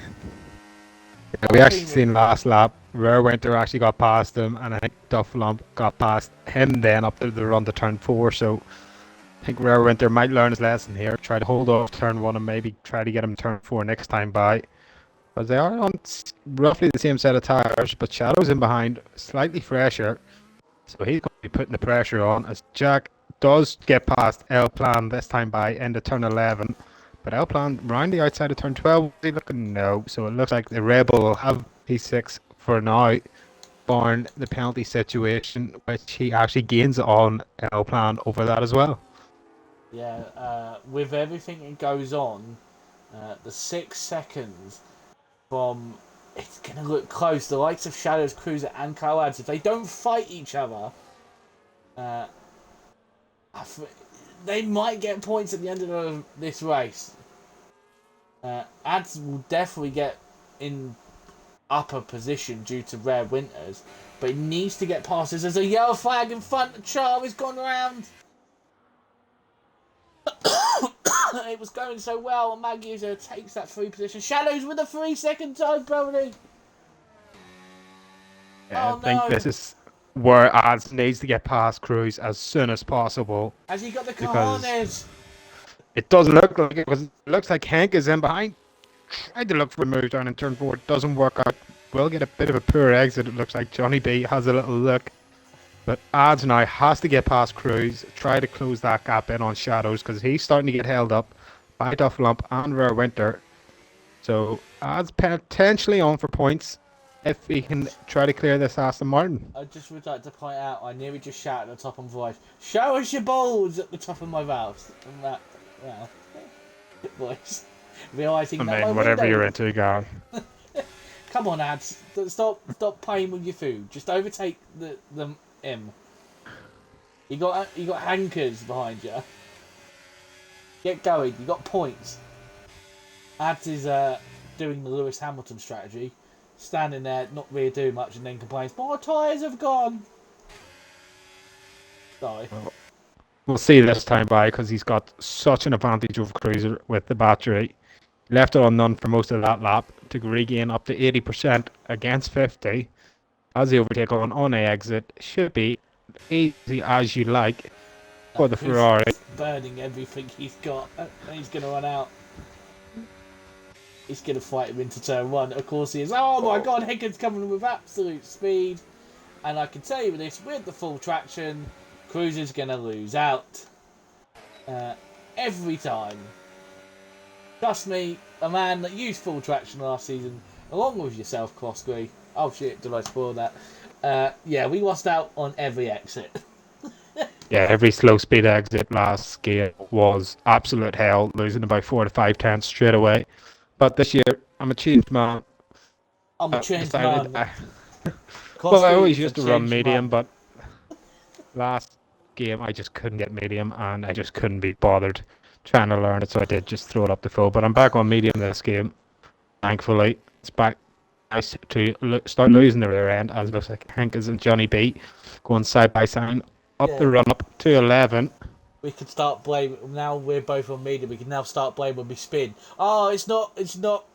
We actually seen last lap, Rare Winter actually got past him, and I think Dufflump got past him then up to the run to turn 4, so I think Rare Winter might learn his lesson here, try to hold off turn 1 and maybe try to get him turn 4 next time by. Because they are on roughly the same set of tyres, but Shadow's in behind, slightly fresher, so he's going to be putting the pressure on as Jack does get past El Plan this time by end of turn 11. But El Plan round the outside of turn 12, is he looking? No. So it looks like the Rebel will have P6 for now, barring the penalty situation, which he actually gains on El Plan over that as well. Yeah, with everything that goes on, the 6 seconds from... It's going to look close. The likes of Shadows, Cruiser and Kyle Ads, if they don't fight each other, they might get points at the end of this race. Ads will definitely get in upper position due to rare winters, but he needs to get past this. There's a yellow flag in front. The Char has gone around. It was going so well, and Maggie takes that 3 position. Shadows with a 3-second time penalty. I think this is where Ads needs to get past Cruz as soon as possible. Has he got the cojones? It doesn't look like it, because it looks like Hank is in behind. Tried to look for a move down in turn 4, it doesn't work out. We'll get a bit of a poor exit. It looks like Johnny B has a little look. But Ads now has to get past Cruz, try to close that gap in on Shadows, because he's starting to get held up by Dufflump and Rare Winter. So Ad's potentially on for points if he can try to clear this Aston Martin. I just would like to point out, I nearly just shouted at the top of my voice, "Show us your balls!" at the top of my mouth. And that, well, voice. Realising I that my mean, whatever window... you're into, Gary. Come on, ads. Stop playing with your food. Just overtake the M. You got hankers behind you. Get going. You got points. Ads is doing the Lewis Hamilton strategy, standing there, not really doing much, and then complains, "My tyres have gone." Sorry. We'll see this time by because he's got such an advantage over Cruiser with the battery. Left it on none for most of that lap to regain up to 80% against 50. As the overtake on the exit should be easy as you like for the Ferrari. Burning everything he's got, and he's going to run out. He's going to fight him into turn one. Of course he is. Oh my god, Higgins coming with absolute speed. And I can tell you this, with the full traction, Cruiser's going to lose out. Every time. Trust me, a man that used full traction last season, along with yourself, Crossgree. Oh shit, did I spoil that? Yeah, we lost out on every exit. Yeah, every slow speed exit last game was absolute hell, losing about 4 to 5 tenths straight away. But this year, I'm a changed man. I'm a changed Decided man. well, I Crossgree always is a used to run changed medium, man. but last game I just couldn't get medium and I just couldn't be bothered trying to learn it, so I did just throw it up the full. But I'm back on medium this game, thankfully. It's back nice to start losing the rear end, as it looks like Hankins and Johnny B going side by side up the Yeah. run up to 11. We can start blaming. Now we're both on media. We can now start blaming when we spin. Oh, it's not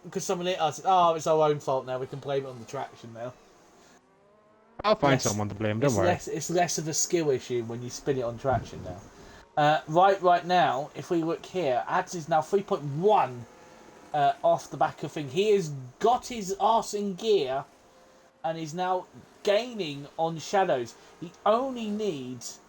because someone hit us. Oh, it's our own fault now. We can blame it on the traction now. I'll find Less- someone to blame, don't worry. It's less of a skill issue when you spin it on traction now. Right now, if we look here, Ads is now 3.1 off the back of thing. He has got his arse in gear and is now gaining on Shadows. He only needs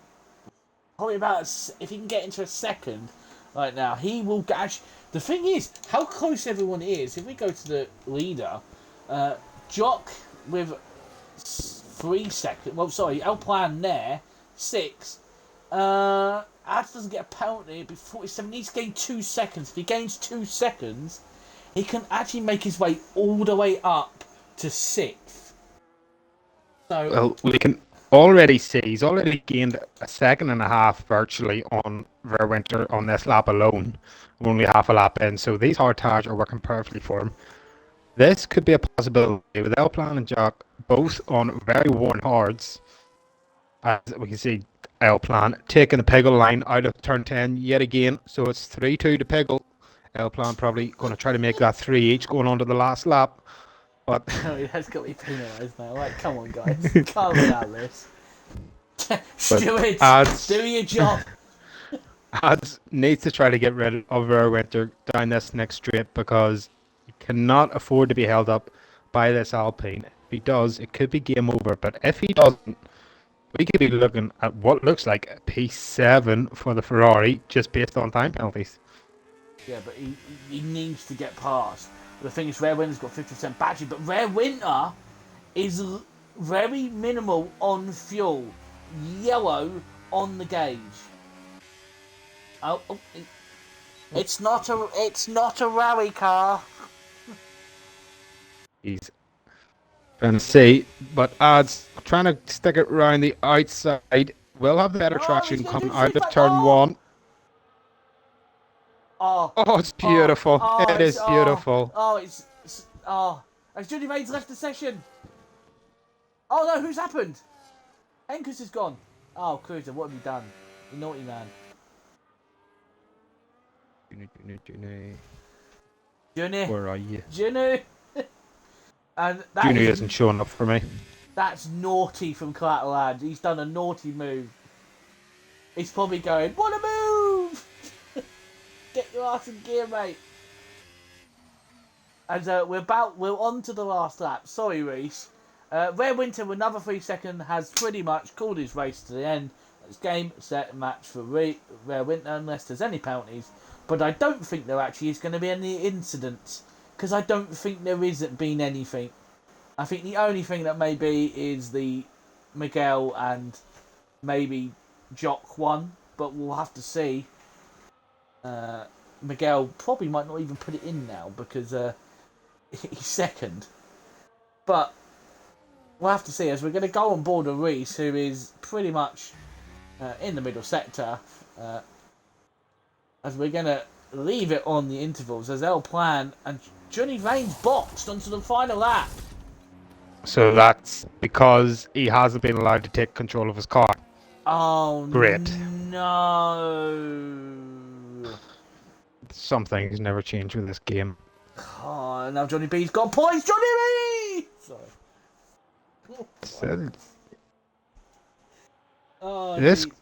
probably about if he can get into a second right now, he will actually. The thing is, how close everyone is. If we go to the leader, Jock with 3 seconds. Well, sorry, El Plan there 6. Ads doesn't get a penalty. It'd be 47. He needs to gain 2 seconds. If he gains 2 seconds, he can actually make his way all the way up to 6th. So Well, we can already see he's already gained a second and a half virtually on Verwinter on this lap alone. We're only half a lap in, so these hard tires are working perfectly for him. This could be a possibility with Elplan and Jock both on very worn hards. As we can see Elplan taking the Peggle line out of turn 10 yet again, so it's 3-2 to Peggle. Elplan probably going to try to make that 3 each going on to the last lap. But no, it has got me penalised now. Like, come on, guys, can't allow this. Stewards, Ads, do your job. Ads needs to try to get rid of Verwinter down this next straight because he cannot afford to be held up by this Alpine. If he does, it could be game over. But if he doesn't, we could be looking at what looks like a P7 for the Ferrari just based on time penalties. Yeah, but he needs to get past. The thing is, Rare Winter's got 50% battery, but Rare Winter is very minimal on fuel. Yellow on the gauge. It's not a rally car. He's trying to see, but Ads trying to stick it around the outside. Will have better traction he's gonna coming do out of three turn back- 1. Oh, Oh, it's beautiful. It is beautiful. Has Judy Maid's left the session? Oh no, who's happened? Henkers is gone. Oh, Cruiser, what have you done? You naughty man. Juni. Where are you? Junu. And that Junior is, isn't showing up for me. that's naughty from Collateral. He's done a naughty move. He's probably going, what a move! Get your ass in gear, mate. And we're on to the last lap. Sorry, Reese. Rare Winter with another 3 seconds has pretty much called his race to the end. It's game, set, match for Rare Winter unless there's any penalties. But I don't think there actually is going to be any incidents because I don't think there isn't been anything. I think the only thing that may be is the Miguel and maybe Jock one, but we'll have to see. Miguel probably might not even put it in now because he's second. But we'll have to see as we're going to go on board of Reese, who is pretty much in the middle sector. As we're going to leave it on the intervals as El Plan and Johnny Vane's boxed onto the final lap. So that's because he hasn't been allowed to take control of his car. Oh, Great. No. Some things never change with this game. Oh, now Johnny B's got points. Johnny B! Sorry. Oh, This... the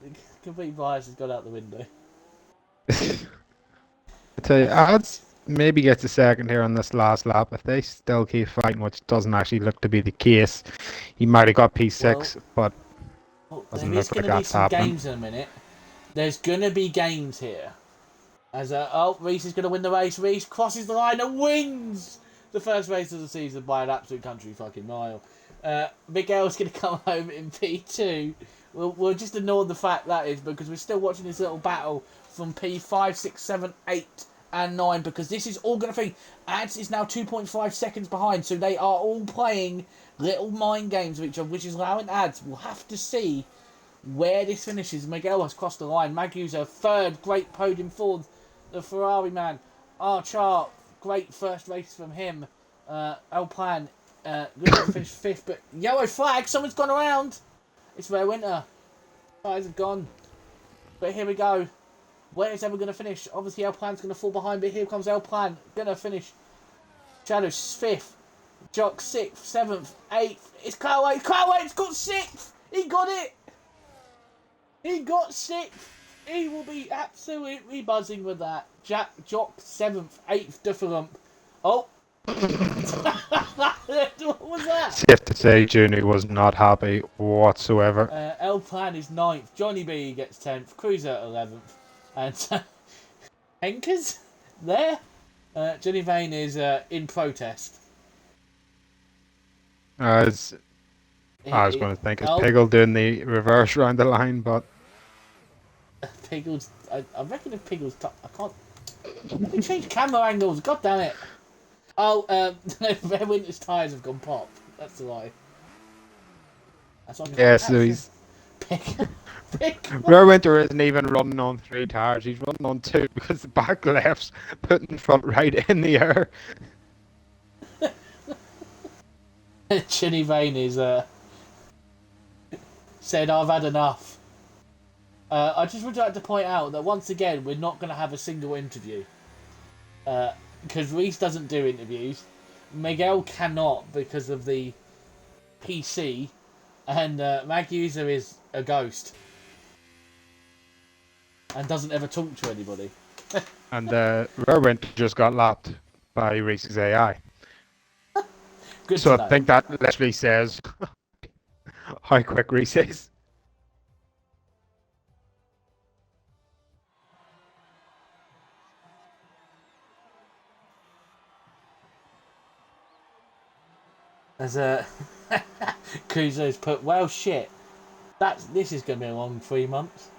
complete bias has gone out the window. I tell you, odds maybe gets a second here on this last lap. If they still keep fighting, which doesn't actually look to be the case, he might have got P6, but doesn't there's look like going to be that's some happening. games in a minute. There's going to be games here. As Reese is going to win the race. Reese crosses the line and wins the first race of the season by an absolute country fucking mile. Miguel's going to come home in P2. We'll just ignore the fact that is because we're still watching this little battle from P5, 6, 7, 8 and 9 because this is all going to be... Ads is now 2.5 seconds behind, so they are all playing little mind games with each other, which is allowing Ads. We'll have to see where this finishes. Miguel has crossed the line. Magu's a third, great podium for the Ferrari man. Archar, great first race from him. El Plan, good to finish fifth, but yellow flag, someone's gone around. It's Rare Winter. Guys have gone. But here we go. Where is everyone going to finish? Obviously, El Plan's going to fall behind, but here comes El Plan. Going to finish. Shadows 5th. Jock 6th, 7th, 8th. It's Carway. Carway's got 6th. He got it. He got 6th. He will be absolutely buzzing with that. Jock 7th, 8th, Differump. Oh. What was that? Safe to say, Juni was not happy whatsoever. El Plan is 9th. Johnny B gets 10th. Cruiser 11th. And Henkers there. Johnny Vane is in protest. I was going to think it's Piggle doing the reverse round the line, but Piggles. I reckon if Piggles, I can't. Let me change camera angles. God damn it! Oh, Rare Winter's tyres have gone pop. That's the lie. That's what so he's. Pick. Rare Winter isn't even running on 3 tires. He's running on 2 because the back left's putting front right in the air. Chinny Vane is said, "I've had enough." I just would like to point out that once again we're not going to have a single interview because Reese doesn't do interviews. Miguel cannot because of the PC, and Mag User is a ghost and doesn't ever talk to anybody. And Rare Winter just got lapped by Reese's AI. Good So to I know. think that literally says how quick Reese is. As Kuzo's put, well, shit. This is going to be a long 3 months.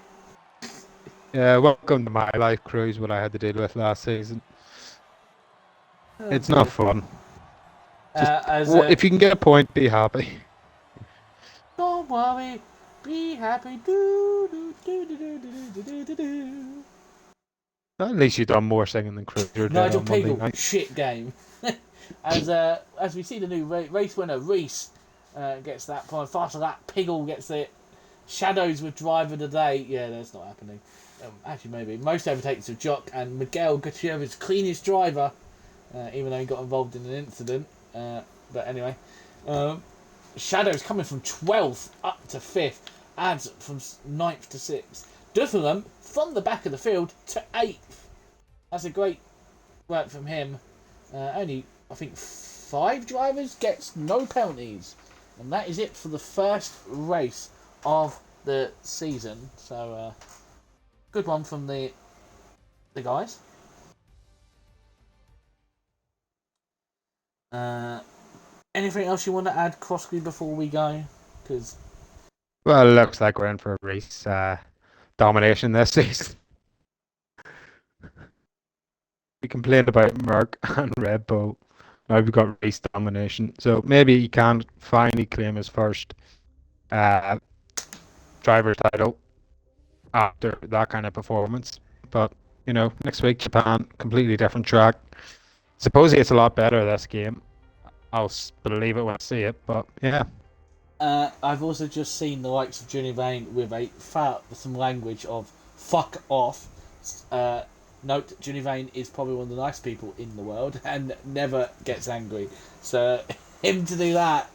Yeah, welcome to my life, Cruise. What I had to deal with last season. It's not fun. If you can get a point, be happy. Don't worry, be happy. Do, do, do, do, do, do, do, do, do. At least you've done more singing than Cruiser did Nigel on Monday Piggle, night. shit game. As we see the new race winner, Reese gets that point. Faster that, Piggle gets it. Shadows with driver of the day. Yeah, that's not happening. Actually, maybe. Most overtakes of Jock and Miguel Gutierrez, cleanest driver, even though he got involved in an incident. But anyway. Shadows coming from 12th up to 5th. Adds from 9th to 6th. Dufferham from the back of the field to 8th. That's a great work from him. Only, I think, 5 drivers gets no penalties. And that is it for the first race of the season. So, good one from the guys. Anything else you want to add, Crosby, before we go? Because Well, it looks like we're in for a race domination this season. We complained about Merck and Red Bull. Now we've got race domination. So maybe he can finally claim his first uh, driver's title after that kind of performance. But, next week, Japan, completely different track. Supposedly it's a lot better, this game. I'll believe it when I see it, but yeah. I've also just seen the likes of Johnny Vane with some language of "fuck off." Note: Johnny Vane is probably one of the nice people in the world and never gets angry. So him to do that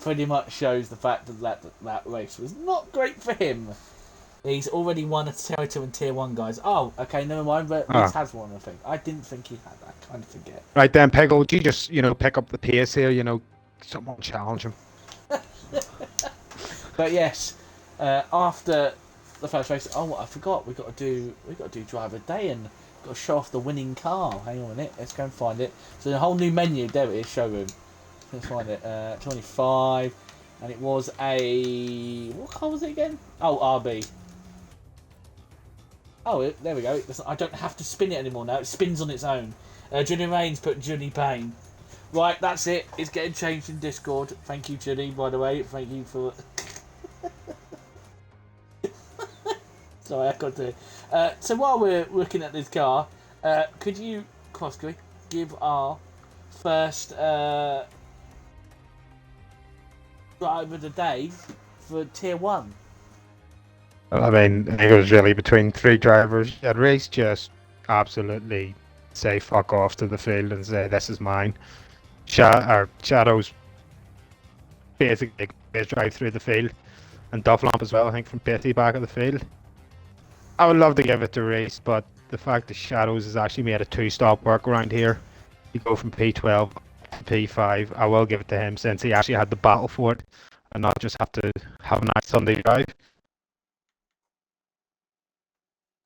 pretty much shows the fact that race was not great for him. He's already won a Tier 2 and Tier 1, guys. Oh, okay, never mind. But Reese has one, I think. I didn't think he had that. I kind of forget. Right then, Peggle, would you just, pick up the pace here? Someone challenge him. But yes, after the first race, I forgot we got to do driver day and got to show off the winning car. Hang on a minute, let's go and find it. So a whole new menu. There it is, showroom. Let's find it. 25, and it was what car was it again? Oh, RB. Oh, there we go. I don't have to spin it anymore now. It spins on its own. Johnny Rains put Johnny Payne. Right, that's it. It's getting changed in Discord. Thank you, Johnny, by the way. Thank you for... Sorry, I got to... So while we're looking at this car, could you, Crosby, give our first driver of the day for Tier 1? I mean, I think it was really between three drivers. At race, just absolutely say fuck off to the field and say, this is mine. Shadows basically drive through the field, and Dufflamp as well, I think, from Petty back of the field. I would love to give it to Race, but the fact that Shadows has actually made a two-stop work around here, you go from P12 to P5, I will give it to him since he actually had the battle for it and not just have to have a nice Sunday drive.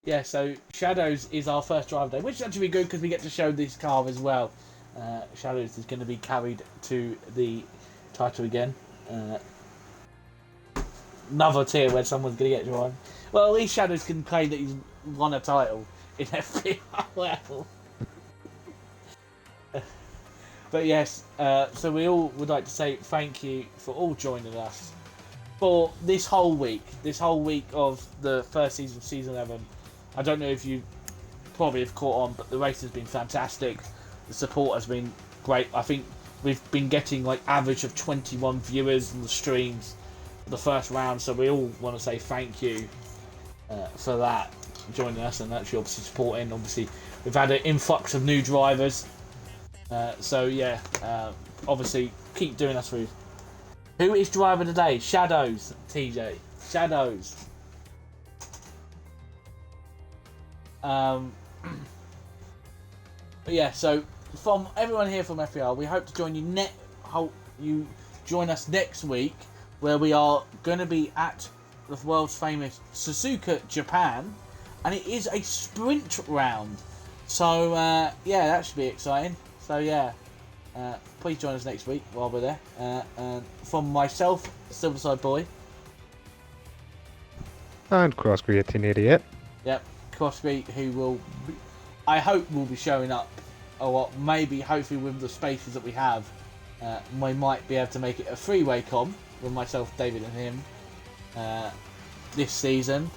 Yeah, so Shadows is our first drive day, which is actually good because we get to show this car as well. Shadows is going to be carried to the title again. Another tier where someone's going to get to one. Well, at least Shadows can claim that he's won a title in FPRL. But yes, so we all would like to say thank you for all joining us for this whole week of the first season of Season 11. I don't know if you probably have caught on, but the race has been fantastic. The support has been great. I think we've been getting like average of 21 viewers in the streams for the first round, so we all want to say thank you for that, joining us and actually obviously supporting. Obviously, we've had an influx of new drivers, so yeah, obviously keep doing us through. Who is driver today? Shadows, TJ. Shadows. But yeah, so from everyone here from FPRL, we hope to join you join us next week, where we are going to be at the world's famous Suzuka, Japan, and it is a sprint round. So yeah, that should be exciting. So yeah, please join us next week while we're there. And from myself, Silverside Boy, and Crossbury 1888. Yep, Crosby, who will, I hope, will be showing up, or maybe, hopefully, with the spaces that we have, we might be able to make it a three-way com with myself, David, and him this season.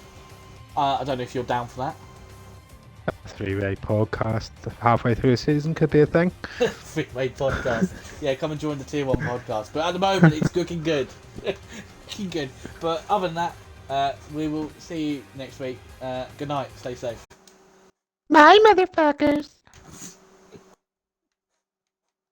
I don't know if you're down for that. A three-way podcast halfway through the season could be a thing. Three-way podcast. Yeah, come and join the Tier 1 podcast. But at the moment, it's looking good. Looking good. But other than that, we will see you next week. Good night. Stay safe. Bye, motherfuckers.